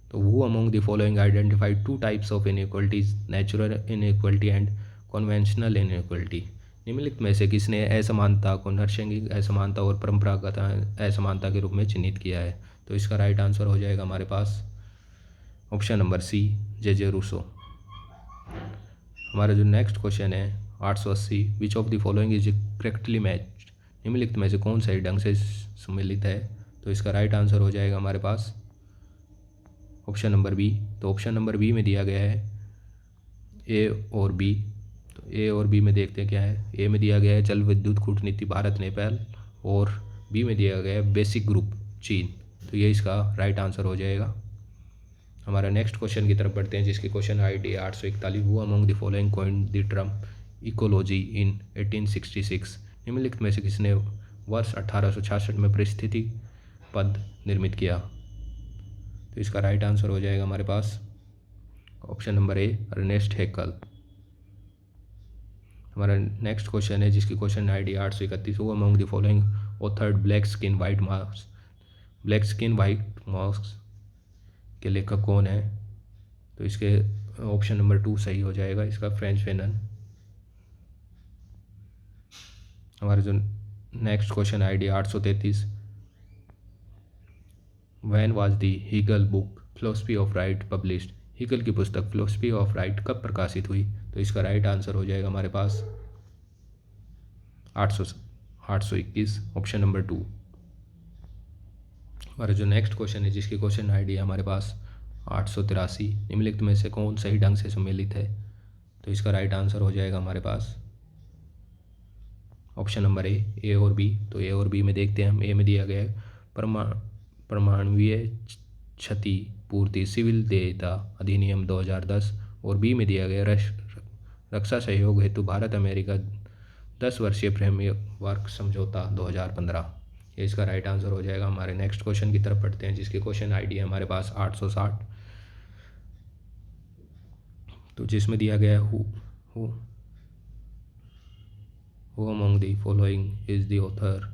तो who among the following identified 2 types of inequalities, natural inequality and conventional inequality? निम्नलिखित में से किसने असमानता को नैसर्गिक असमानता और परंपरागत असमानता के रूप में चिन्हित किया है? तो इसका राइट आंसर हो जाएगा हमारे पास ऑप्शन नंबर सी, जे रूसो। हमारा जो नेक्स्ट क्वेश्चन है 880, विच of the following is correctly matched? निम्नलिखित में से कौन सही ढंग से सम्मिलित है? तो इसका राइट आंसर हो जाएगा हमारे पास ऑप्शन नंबर बी। तो ऑप्शन नंबर बी में दिया गया है ए और बी। तो ए और बी में देखते हैं क्या है। ए में दिया गया है जल विद्युत कूटनीति भारत नेपाल, और बी में दिया गया है बेसिक ग्रुप चीन। तो ये इसका राइट आंसर हो जाएगा। हमारा नेक्स्ट क्वेश्चन की तरफ बढ़ते हैं, जिसकी question ID 841। Who among the following coined the term ecology इन 1866। निम्नलिखित में से किसने वर्ष 1866 में परिस्थिति पद निर्मित किया? तो इसका राइट आंसर हो जाएगा हमारे पास option number A, Ernest Haeckel. हमारा नेक्स्ट क्वेश्चन है, जिसकी question ID 831। Who among the following authored black skin white mask. Black skin white mask के लेखक कौन है? तो इसके ऑप्शन नंबर 2 सही हो जाएगा इसका, फ्रेंच फेनन। हमारा जो next question ID 833। When was the Hegel book philosophy of right published. Hegel की पुस्तक फिलोसफी ऑफ राइट कब प्रकाशित हुई? तो इसका राइट आंसर हो जाएगा हमारे पास 821, ऑप्शन नंबर 2। हमारा जो नेक्स्ट क्वेश्चन है, जिसकी क्वेश्चन ID है हमारे पास 883। निम्नलिखित में से कौन सही ढंग से सम्मिलित है? तो इसका राइट आंसर हो जाएगा हमारे पास ऑप्शन नंबर ए और बी। तो ए और बी में देखते हैं हम। ए में दिया गया है परमाणुवीय क्षति पूर्ति सिविल देयता अधिनियम 2010, और बी में दिया गया रक्षा सहयोग हेतु भारत अमेरिका 10 वर्षीय फ्रेमवर्क समझौता 2015। ये इसका राइट आंसर हो जाएगा। हमारे नेक्स्ट क्वेश्चन की तरफ पढ़ते हैं, जिसकी क्वेश्चन ID है हमारे पास 860। तो जिसमें दिया गया है who among the following is the author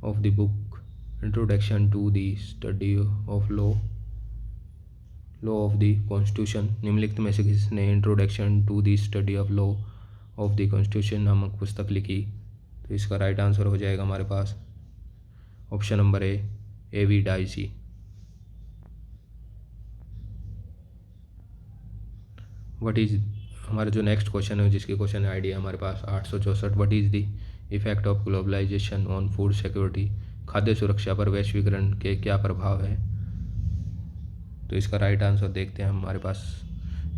of the book introduction to the study of law of the constitution. निम्नलिखित में से किसने introduction to the study of law of the constitution नामक पुस्तक लिखी? तो इसका राइट आंसर हो जाएगा हमारे पास option number A, A.V. Dicey. What is हमारा जो नेक्स्ट क्वेश्चन है, जिसकी क्वेश्चन ID है हमारे पास 864। What is the effect of globalisation on food security. खाद्य सुरक्षा पर वैश्वीकरण के क्या प्रभाव है? तो इसका राइट आंसर देखते हैं हमारे पास।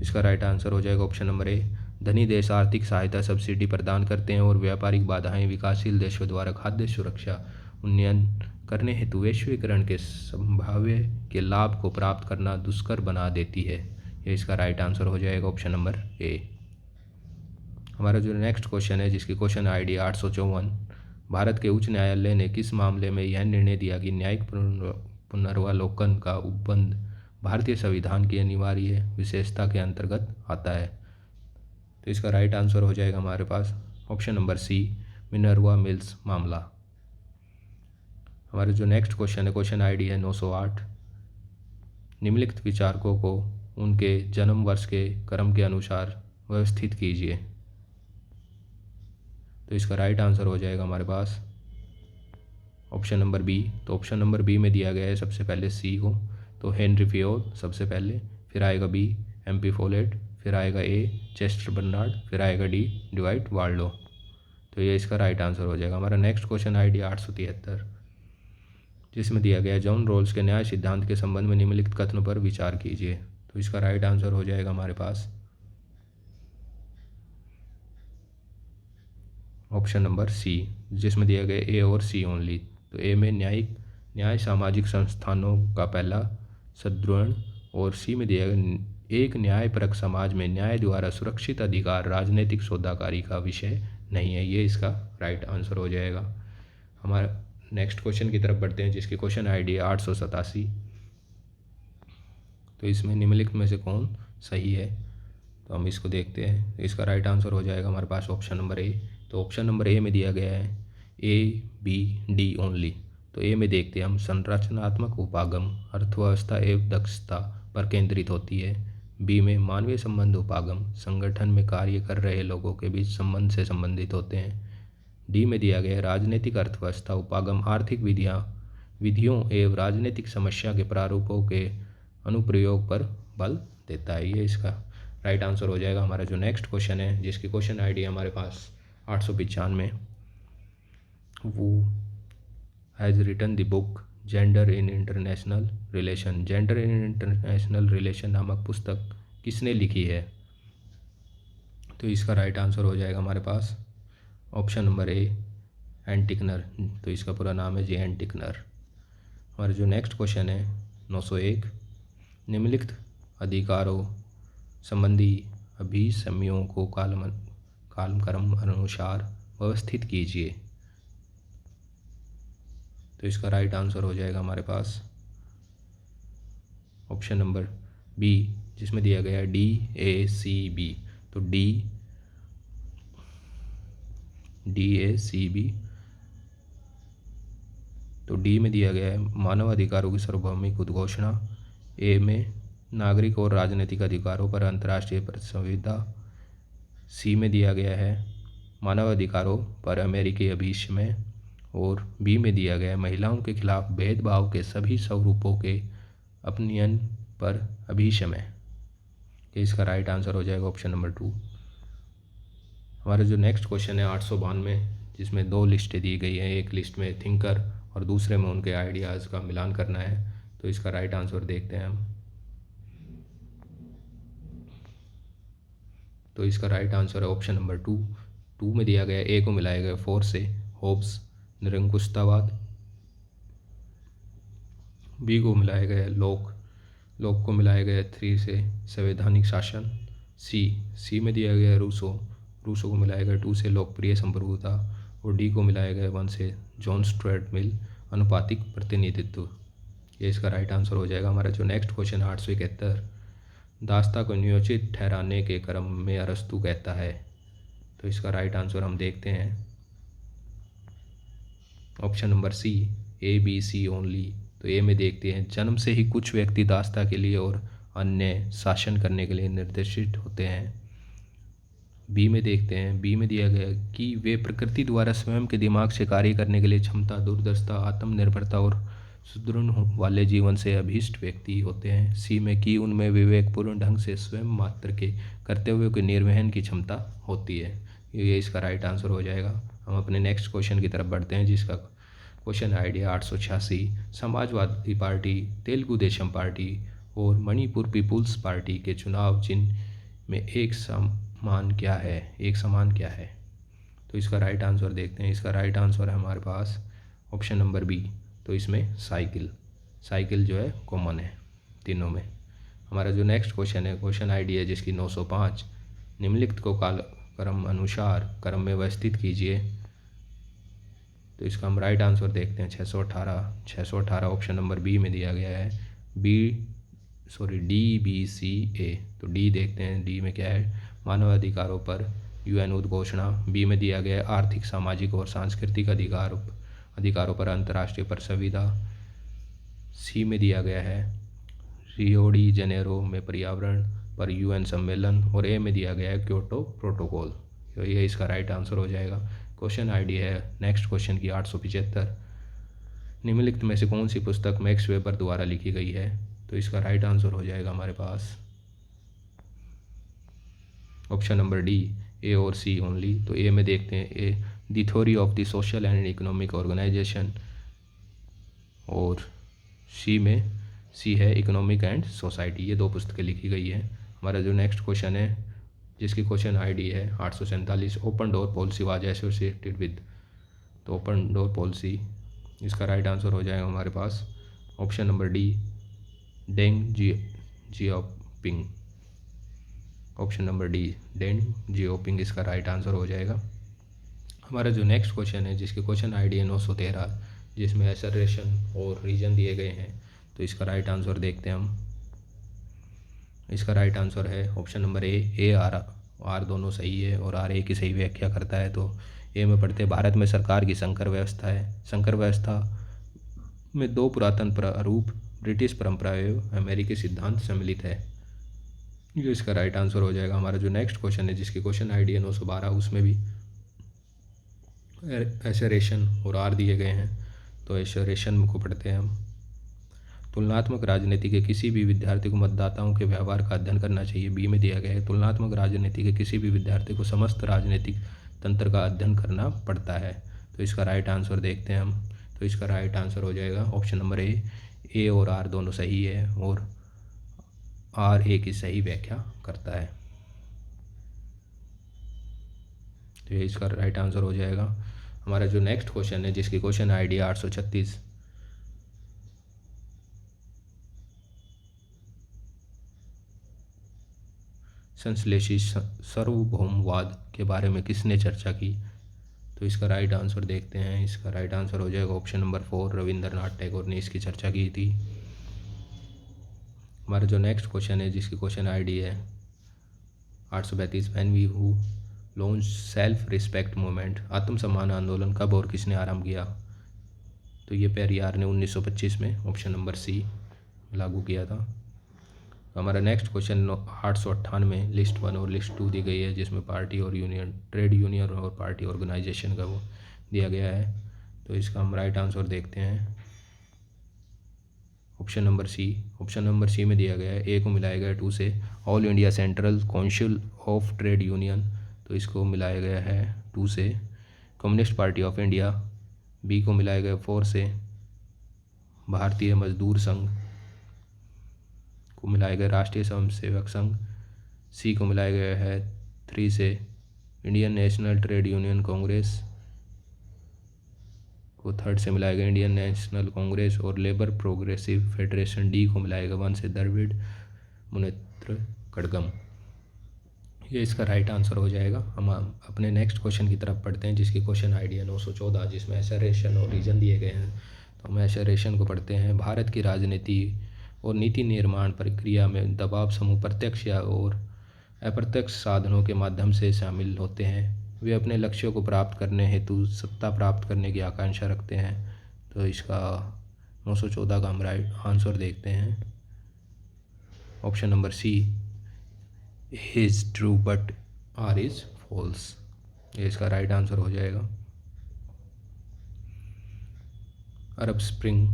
इसका राइट आंसर हो जाएगा ऑप्शन नंबर ए, धनी देश आर्थिक सहायता सब्सिडी प्रदान करते हैं और व्यापारिक बाधाएं विकासशील देशों द्वारा खाद्य सुरक्षा उन्नयन करने हेतु वैश्वीकरण के संभाव्य के लाभ को प्राप्त करना दुष्कर बना देती है। ये इसका राइट आंसर हो जाएगा ऑप्शन नंबर ए। हमारा जो नेक्स्ट क्वेश्चन है, जिसकी क्वेश्चन ID 854। भारत के उच्च न्यायालय ने किस मामले में यह निर्णय दिया कि न्यायिक पुनर्वलोकन का उपबंध भारतीय संविधान की अनिवार्य विशेषता के अंतर्गत आता है? तो इसका राइट आंसर हो जाएगा हमारे पास option number C, Minerva Mills मामला। हमारे जो नेक्स्ट क्वेश्चन है, क्वेश्चन ID है 908। निम्नलिखित विचारकों को उनके जन्म वर्ष के क्रम के अनुसार व्यवस्थित कीजिए। तो इसका राइट आंसर हो जाएगा हमारे पास ऑप्शन नंबर बी। तो ऑप्शन नंबर बी में दिया गया है सबसे पहले सी को, तो हेनरी फियोल सबसे पहले, फिर आएगा बी MP फोलेट, फिर आएगा ए चेस्टर बर्नार्ड, फिर आएगा डी डिवाइट वार्लो। तो ये इसका राइट आंसर हो जाएगा। हमारा नेक्स्ट क्वेश्चन ID 873, जिसमें दिया गया जॉन रॉल्स के न्याय सिद्धांत के संबंध में निम्नलिखित कथनों पर विचार कीजिए। तो इसका राइट आंसर हो जाएगा हमारे पास ऑप्शन नंबर सी, जिसमें दिया गया ए और सी ओनली। तो ए में न्याय सामाजिक संस्थानों का पहला सुदृढ़, और सी में दिया गया एक न्यायपरक समाज में न्याय द्वारा सुरक्षित अधिकार राजनीतिक सौदाकारी का विषय नहीं है। ये इसका राइट आंसर हो जाएगा। हमारा नेक्स्ट क्वेश्चन की तरफ बढ़ते हैं, जिसकी क्वेश्चन ID 887। तो इसमें निम्नलिखित में से कौन सही है? तो हम इसको देखते हैं। तो इसका राइट आंसर हो जाएगा हमारे पास ऑप्शन नंबर ए। तो ऑप्शन नंबर ए में दिया गया है A, B, D ओनली। तो ए में देखते हैं हम, संरचनात्मक उपागम अर्थव्यवस्था एवं दक्षता पर केंद्रित होती है। बी में मानवीय संबंध उपागम संगठन में कार्य कर रहे लोगों के बीच संबंध से संबंधित होते हैं। डी में दिया गया राजनीतिक अर्थव्यवस्था उपागम आर्थिक विधियों एवं राजनीतिक समस्या के प्रारूपों के अनुप्रयोग पर बल देता है। ये इसका राइट आंसर हो जाएगा। हमारा जो नेक्स्ट क्वेश्चन है, जिसकी क्वेश्चन ID है हमारे पास 895। Who has written the book gender in international relation. Gender in international relation नामक पुस्तक किसने लिखी है? तो इसका राइट आंसर हो जाएगा हमारे पास option number A, Ann Tickner. तो इसका पूरा नाम है JN टिकनर। हमारा जो नेक्स्ट क्वेश्चन है 901, निम्नलिखित अधिकारों संबंधी अभिसमयों को कालक्रम अनुसार व्यवस्थित कीजिए। तो इसका राइट आंसर हो जाएगा हमारे पास ऑप्शन नंबर बी, जिसमें दिया गया है DACB। तो DACB, तो डी में दिया गया है मानव अधिकारों की सार्वभौमिक उद्घोषणा। ए में नागरिक और राजनीतिक अधिकारों पर अंतर्राष्ट्रीय संविदा। सी में दिया गया है मानव अधिकारों पर अमेरिकी अभिसमय। और बी में दिया गया है महिलाओं के खिलाफ भेदभाव के सभी स्वरूपों के अपनयन पर अभिसमय। इसका राइट आंसर हो जाएगा ऑप्शन नंबर 2। हमारा जो नेक्स्ट क्वेश्चन है 892, जिसमें दो लिस्टें दी गई हैं, एक लिस्ट में थिंकर और दूसरे में उनके आइडियाज़ का मिलान करना है। तो इसका राइट आंसर देखते हैं हम। तो इसका राइट आंसर है ऑप्शन नंबर 2 में दिया गया ए को मिलाया गया 4 से होब्स निरंकुशतावाद। बी को मिलाया गया लॉक को मिलाया गया 3 से संवैधानिक शासन। सी में दिया गया रूसो को मिलाया गया 2 से लोकप्रिय संप्रभुता। और डी को मिलाया गया 1 से जॉन स्टुअर्ट मिल अनुपातिक प्रतिनिधित्व। ये इसका राइट आंसर हो जाएगा। हमारा जो नेक्स्ट क्वेश्चन है 871, दास्ता को नियोजित ठहराने के क्रम में अरस्तु कहता है। तो इसका राइट आंसर हम देखते हैं option number C, ABC only. तो ए में देखते हैं जन्म से ही कुछ व्यक्ति दास्ता के लिए और अन्य शासन करने के लिए निर्देशित होते हैं। बी में देखते हैं, बी में दिया गया कि वे प्रकृति द्वारा स्वयं के दिमाग से कार्य करने के लिए क्षमता, दूरदर्शिता, आत्मनिर्भरता और सुदृढ़ वाले जीवन से अभीष्ट व्यक्ति होते हैं। सी में कि उनमें विवेकपूर्ण ढंग से स्वयं मात्र के कर्तव्यों के निर्वहन की क्षमता होती है। ये इसका राइट आंसर हो जाएगा। हम अपने नेक्स्ट क्वेश्चन की तरफ बढ़ते हैं, जिसका question ID 886, Samajwadi party, Telugu Desam party और मणिपुर पीपुल्स पार्टी के चुनाव चिन्ह में एक समान क्या है। तो इसका राइट आंसर देखते हैं। इसका राइट आंसर है हमारे पास ऑप्शन नंबर बी। तो इसमें साइकिल जो है कॉमन है तीनों में। हमारा जो नेक्स्ट क्वेश्चन है, क्वेश्चन आईडी है जिसकी 905, निम्नलिखित को कालक्रम अनुसार क्रम में व्यवस्थित कीजिए। तो इसका हम राइट आंसर देखते हैं 618 ऑप्शन नंबर बी में दिया गया है। DBCA। तो डी देखते हैं, डी में क्या है, मानव अधिकारों पर UN उद्घोषणा। बी में दिया गया है आर्थिक, सामाजिक और सांस्कृतिक अधिकारों पर अंतर्राष्ट्रीय संविदा। सी में दिया गया है रियो डी जेनेरो में पर्यावरण पर UN सम्मेलन। और ए में दिया गया है क्योटो प्रोटोकॉल। तो ये इसका राइट आंसर हो जाएगा। क्वेश्चन आईडी है नेक्स्ट क्वेश्चन की 875, निम्नलिखित में से कौन सी पुस्तक मैक्स वेबर द्वारा लिखी गई है। तो इसका राइट आंसर हो जाएगा हमारे पास ऑप्शन नंबर डी, ए और सी ओनली। तो ए में देखते हैं A the theory of the social and economic organisation. और सी है इकोनॉमिक एंड सोसाइटी। ये दो पुस्तकें लिखी गई है। हमारा जो नेक्स्ट क्वेश्चन है, जिसकी क्वेश्चन आईडी है 847, open door policy was associated with. तो ओपन डोर पॉलिसी, इसका राइट आंसर हो जाएगा हमारे पास option number D, Deng Xiaoping. Option number D, Deng Xiaoping इसका राइट आंसर हो जाएगा। हमारा जो नेक्स्ट क्वेश्चन है, जिसकी क्वेश्चन आईडी है 913, जिसमें असर्टेशन और रीजन दिए गए हैं। तो इसका राइट आंसर देखते हैं हम। इसका राइट आंसर है ऑप्शन नंबर ए आर दोनों सही है और आर ए की सही व्याख्या करता है। तो ए में पढ़ते भारत में सरकार की संकर व्यवस्था है। संकर व्यवस्था में दो पुरातन प्रारूप, ब्रिटिश परंपरा एवं अमेरिकी सिद्धांत सम्मिलित है। ये इसका राइट आंसर हो जाएगा। हमारा जो नेक्स्ट क्वेश्चन है, जिसकी क्वेश्चन आईडी है 912, उसमें भी एसरेशन और आर दिए गए हैं। तो एसरेशन को पढ़ते हैं हम। तुलनात्मक राजनीति के किसी भी विद्यार्थी को मतदाताओं के व्यवहार का अध्ययन करना चाहिए। बी में दिया गया है तुलनात्मक राजनीति के किसी भी विद्यार्थी को समस्त राजनीतिक तंत्र का अध्ययन करना पड़ता है। तो इसका राइट आंसर देखते हैं हम। तो इसका राइट आंसर हो जाएगा ऑप्शन नंबर ए और आर दोनों सही है और आर ए की सही व्याख्या करता है। तो ये इसका राइट आंसर हो जाएगा। हमारा जो नेक्स्ट क्वेश्चन है, जिसकी क्वेश्चन आईडी 836, संश्लेषित सार्वभौमवाद के बारे में किसने चर्चा की? तो इसका राइट आंसर देखते हैं। इसका राइट आंसर हो जाएगा ऑप्शन नंबर 4, रविंद्रनाथ टैगोर ने इसकी चर्चा की थी। हमारा जो नेक्स्ट क्वेश्चन है, जिसकी क्वेश्चन आईडी है 832, when we who launch self respect movement, आत्मसम्मान आंदोलन कब और किसने आरंभ किया? तो ये पेरियार ने 1925 में ऑप्शन नंबर सी लागू किया था। हमारा नेक्स्ट क्वेश्चन 898 लिस्ट 1 और लिस्ट 2 दी गई है, जिसमें पार्टी और यूनियन, ट्रेड यूनियन और पार्टी ऑर्गेनाइजेशन का वो दिया गया है। तो इसका हम राइट आंसर देखते हैं option number C. Option number C में दिया गया है, ए को मिलाया गया 2 से All India Central Council of Trade Union, तो इसको मिलाया गया है 2 से Communist Party of India, B को मिलाया गया 4 से भारतीय मजदूर संघ को मिलाया गया राष्ट्रीय स्वयंसेवक संघ, सी को मिलाया गया है 3 से Indian national trade union Congress को 3rd से मिलाया गया इंडियन नेशनल कांग्रेस और लेबर प्रोग्रेसिव फेडरेशन, डी को मिलाया गया 1 से द्रविड़ मुनेत्र कड़गम। ये इसका राइट आंसर हो जाएगा। हम अपने नेक्स्ट क्वेश्चन की तरफ पढ़ते हैं, जिसकी क्वेश्चन आईडी है 914, जिसमें एसरेशन और रीजन दिए गए हैं। तो हम एसरेशन को पढ़ते हैं। भारत की राजनीति और नीति निर्माण प्रक्रिया में दबाव समूह प्रत्यक्ष या और अप्रत्यक्ष साधनों के माध्यम से शामिल होते हैं। वे अपने लक्ष्यों को प्राप्त करने हेतु सत्ता प्राप्त करने की आकांक्षा रखते हैं। तो इसका 914 का हम राइट आंसर देखते हैं option number C, is true but R is false. ये इसका राइट आंसर हो जाएगा। अरब स्प्रिंग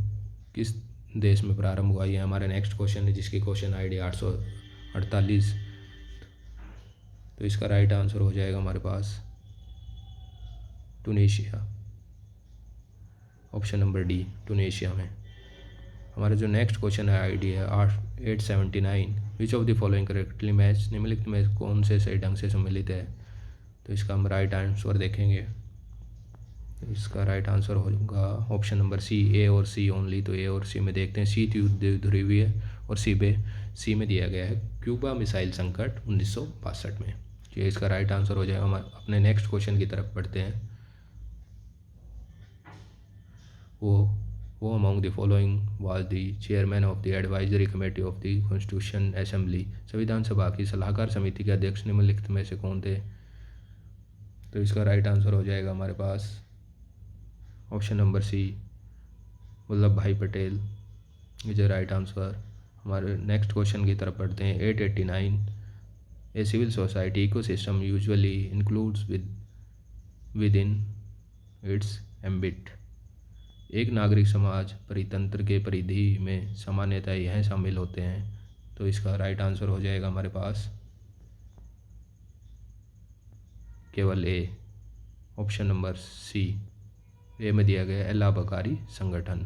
किस देश में प्रारंभ हुआ? ये हमारा नेक्स्ट क्वेश्चन है, जिसकी क्वेश्चन आईडी 848। तो इसका राइट आंसर हो जाएगा हमारे पास टूनेशिया, ऑप्शन नंबर डी, टूनेशिया में। हमारा जो नेक्स्ट क्वेश्चन है आईडी है 879, विच of the following correctly match, निम्नलिखित में कौन से सही ढंग से सम्मिलित है? तो इसका हम राइट आंसर देखेंगे। इसका राइट आंसर होगा ऑप्शन नंबर सी, ए और सी ओनली। तो ए और सी में देखते हैं, सी ध्रुवीय और सी में दिया गया है क्यूबा मिसाइल संकट 1962 में। ये इसका राइट आंसर हो जाएगा। हम अपने नेक्स्ट क्वेश्चन की तरफ बढ़ते हैं। वो among the following was the chairman of the advisory committee of the constitution assembly, संविधान सभा की सलाहकार समिति के अध्यक्ष निम्नलिखित में से कौन थे? तो इसका राइट आंसर हो जाएगा हमारे पास option number C, Vallabh Bhai Patel. ये जो राइट आंसर। हमारे नेक्स्ट क्वेश्चन की तरफ बढ़ते हैं। 889, a civil society ecosystem usually includes within its ambit, एक नागरिक समाज परितंत्र के परिधि में सामान्यतः यह शामिल होते हैं। तो इसका राइट आंसर हो जाएगा हमारे पास केवल ए, ऑप्शन नंबर सी, ए में दिया गया है लाभकारी संगठन।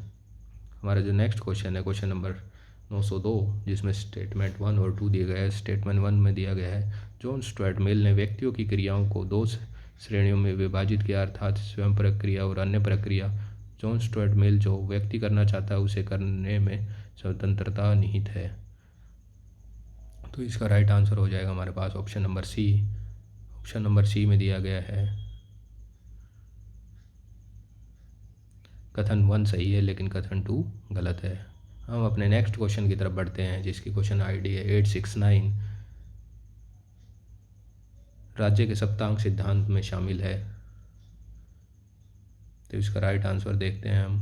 हमारा जो नेक्स्ट क्वेश्चन है क्वेश्चन नंबर 902, जिसमें स्टेटमेंट 1 और 2 दिए गए हैं। स्टेटमेंट 1 में दिया गया है, जॉन स्टुअर्ट मिल ने व्यक्तियों की क्रियाओं को 2 श्रेणियों में विभाजित किया, अर्थात स्वयं प्रक्रिया और अन्य प्रक्रिया। जॉन स्टुअर्ट मिल जो व्यक्ति करना चाहता है उसे करने में स्वतंत्रता निहित है। तो इसका राइट आंसर हो जाएगा हमारे पास option number C. Option number C में दिया गया है कथन 1 सही है, लेकिन कथन 2 गलत है। हम अपने नेक्स्ट क्वेश्चन की तरफ बढ़ते हैं, जिसकी क्वेश्चन आईडी है 869, राज्य के सप्तांक सिद्धांत में शामिल है। तो इसका राइट आंसर देखते हैं हम।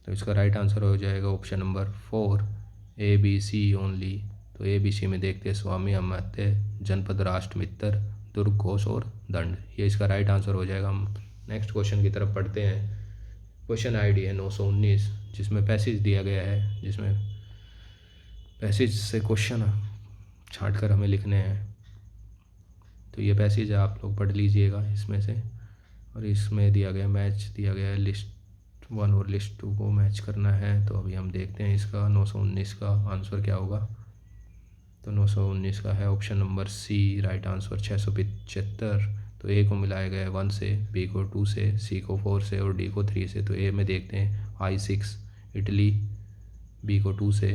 तो इसका राइट आंसर हो जाएगा option number 4, A B C only. तो ए बी सी में देखते हैं स्वामी अमात्य, जनपद राष्ट्र मित्र, दुर्ग घोष और दंड। ये इसका राइट आंसर हो जाएगा। हम नेक्स्ट क्वेश्चन की तरफ पढ़ते हैं। क्वेश्चन आईडी है 919, जिसमें पैसेज दिया गया है, जिसमें पैसेज से क्वेश्चन छांट कर हमें लिखने हैं। तो ये पैसेज आप लोग पढ़ लीजिएगा इसमें से। और इसमें दिया गया मैच दिया गया है, लिस्ट 1 और लिस्ट 2 को मैच करना है। तो अभी हम देखते हैं इसका 919 का आंसर क्या होगा। तो 919 का है option number C, right answer 675। तो ए को मिलाया गया है 1 से, बी को 2 से, सी को 4 से और डी को 3 से। तो ए में देखते हैं I6 इटली, बी को 2 से,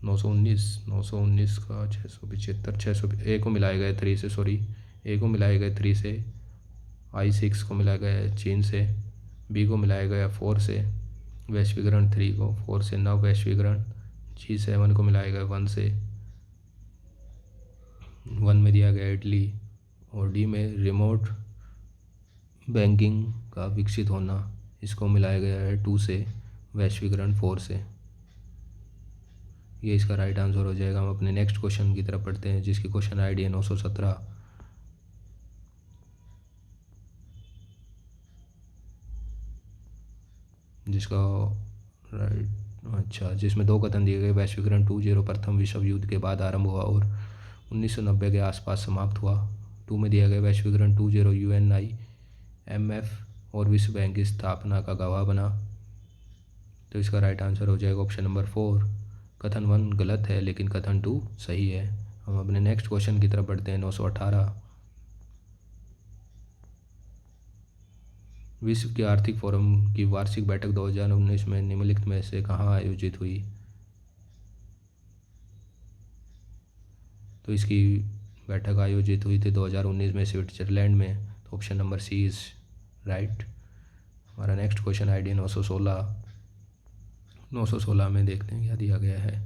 919 का 675, 600 ए को मिलाया गया 3 से, सॉरी ए को मिलाया गया 3 से, I6 को मिलाया गया चीन से, बी को मिलाया गया 4 से, वैश्वीकरण 3 को 4 से, नव वैश्वीकरण G7 को मिलाया गया 1 से, 1 में दिया गया इटली, और डी में रिमोट बैंकिंग का विकसित होना, इसको मिलाया गया है 2 से, वैश्वीकरण 4 से। ये इसका राइट आंसर हो जाएगा। हम अपने नेक्स्ट क्वेश्चन की तरफ पढ़ते हैं, जिसकी क्वेश्चन ID है 917, जिसका जिसमें 2 कथन दिए गए। वैश्वीकरण 2.0 प्रथम विश्व युद्ध के बाद आरंभ हुआ और 1990 के आसपास समाप्त हुआ। 2 में दिया गया वैश्वीकरण 2.0 UNIMF और विश्व बैंक की स्थापना का गवाह बना। तो इसका राइट आंसर हो जाएगा ऑप्शन नंबर 4। कथन 1 गलत है लेकिन कथन 2 सही है। हम अपने नेक्स्ट क्वेश्चन की तरफ बढ़ते हैं। 918, विश्व के आर्थिक फोरम की वार्षिक बैठक 2019 में निम्नलिखित में से कहाँ आयोजित हुई? तो इसकी बैठक आयोजित हुई थी 2019 में स्विट्जरलैंड में। तो option number C is right. हमारा नेक्स्ट क्वेश्चन ID 916 में देखते हैं क्या दिया गया है।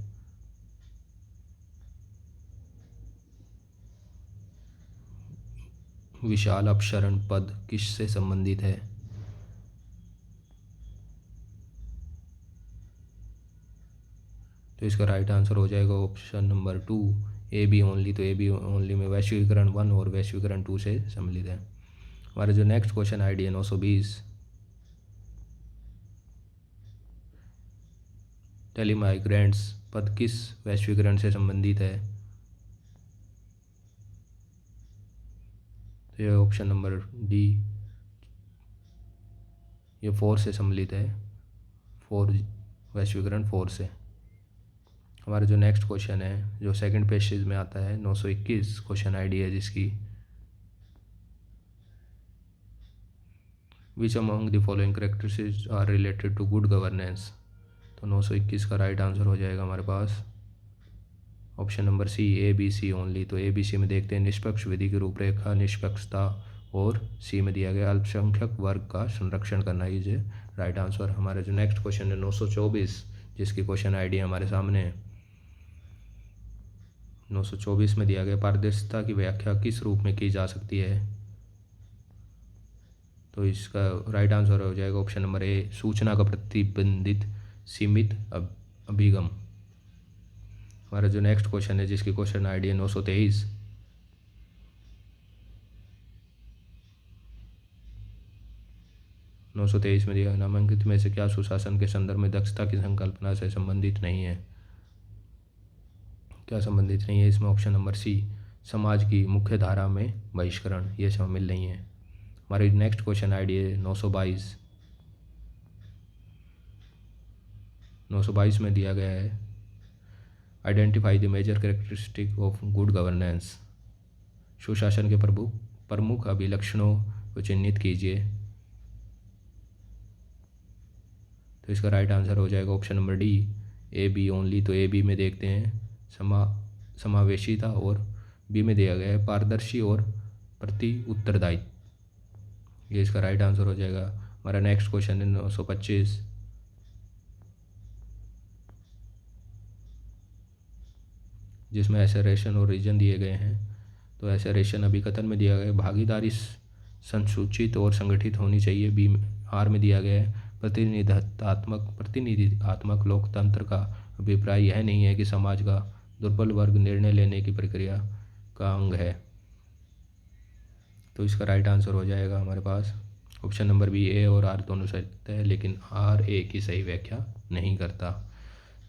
विशाल अपसरण पद किससे संबंधित है? तो इसका राइट आंसर हो जाएगा ऑप्शन नंबर 2 AB ओनली। तो AB ओनली में वैश्वीकरण 1 और वैश्वीकरण 2 से सम्मिलित है। हमारा जो नेक्स्ट क्वेश्चन ID है 920, टेलीमाइग्रेंट्स पद किस वैश्वीकरण से संबंधित है? तो ये ऑप्शन नंबर डी, ये 4 से सम्मिलित है, 4 वैश्वीकरण 4 से। हमारा जो नेक्स्ट क्वेश्चन है जो सेकंड पेज में आता है 921 क्वेश्चन ID है, जिसकी which among the following characteristics are related to good governance. तो 921 का राइट आंसर हो जाएगा हमारे पास option number C ABC only. तो ABC में देखते हैं निष्पक्ष विधि की रूपरेखा, निष्पक्षता, और सी में दिया गया अल्पसंख्यक वर्ग का संरक्षण करना। ये राइट आंसर। हमारा जो नेक्स्ट क्वेश्चन है 924, जिसकी क्वेश्चन ID हमारे सामने है। 924 में दिया गया पारदर्शिता की व्याख्या किस रूप में की जा सकती है? तो इसका राइट आंसर हो जाएगा ऑप्शन नंबर ए, सूचना का प्रतिबंधित सीमित अभिगम। हमारा जो नेक्स्ट क्वेश्चन है जिसकी क्वेश्चन ID है 923, में दिया नामांकित में से क्या सुशासन के संदर्भ में दक्षता की संकल्पना से संबंधित नहीं है? क्या संबंधित नहीं है? इसमें ऑप्शन नंबर सी, समाज की मुख्य धारा में बहिष्करण, ये शामिल नहीं है। हमारी नेक्स्ट क्वेश्चन ID है 922। 922 में दिया गया है identify the major characteristic of good governance. सुशासन के प्रमुख अभिलक्षणों को चिन्हित कीजिए। तो इसका राइट आंसर हो जाएगा option number D, AB only. तो AB में देखते हैं समावेशिता, और बी में दिया गया है पारदर्शी और प्रति उत्तरदायित्व। ये इसका राइट आंसर हो जाएगा। हमारा नेक्स्ट क्वेश्चन है 925, जिसमें एसेरेशन और रीजन दिए गए हैं। तो एसेरेशन अभिकथन में दिया गया है भागीदारी संसूचित और संगठित होनी चाहिए। बी आर में दिया गया है प्रतिनिधित्वात्मक लोकतंत्र का अभिप्राय यह नहीं है कि समाज का दुर्बल वर्ग निर्णय लेने की प्रक्रिया का अंग है। तो इसका राइट आंसर हो जाएगा हमारे पास ऑप्शन नंबर बी, A और R दोनों सही है, लेकिन R A की सही व्याख्या नहीं करता।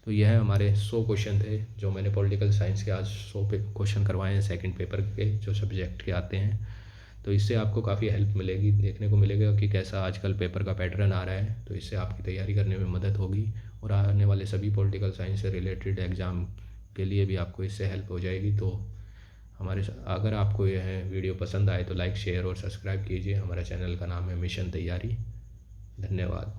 तो यह हमारे 100 क्वेश्चन थे जो मैंने पॉलिटिकल साइंस के आज 100 क्वेश्चन करवाए हैं सेकंड पेपर के, जो सब्जेक्ट के आते हैं। तो इससे आपको काफ़ी हेल्प मिलेगी, देखने को मिलेगा कि कैसा आजकल पेपर का पैटर्न आ रहा है। तो इससे आपकी तैयारी करने में मदद होगी, और आने वाले सभी पॉलिटिकल साइंस से रिलेटेड एग्ज़ाम के लिए भी आपको इससे हेल्प हो जाएगी। तो अगर आपको यह वीडियो पसंद आए तो लाइक, शेयर और सब्सक्राइब कीजिए। हमारे चैनल का नाम है मिशन तैयारी। धन्यवाद।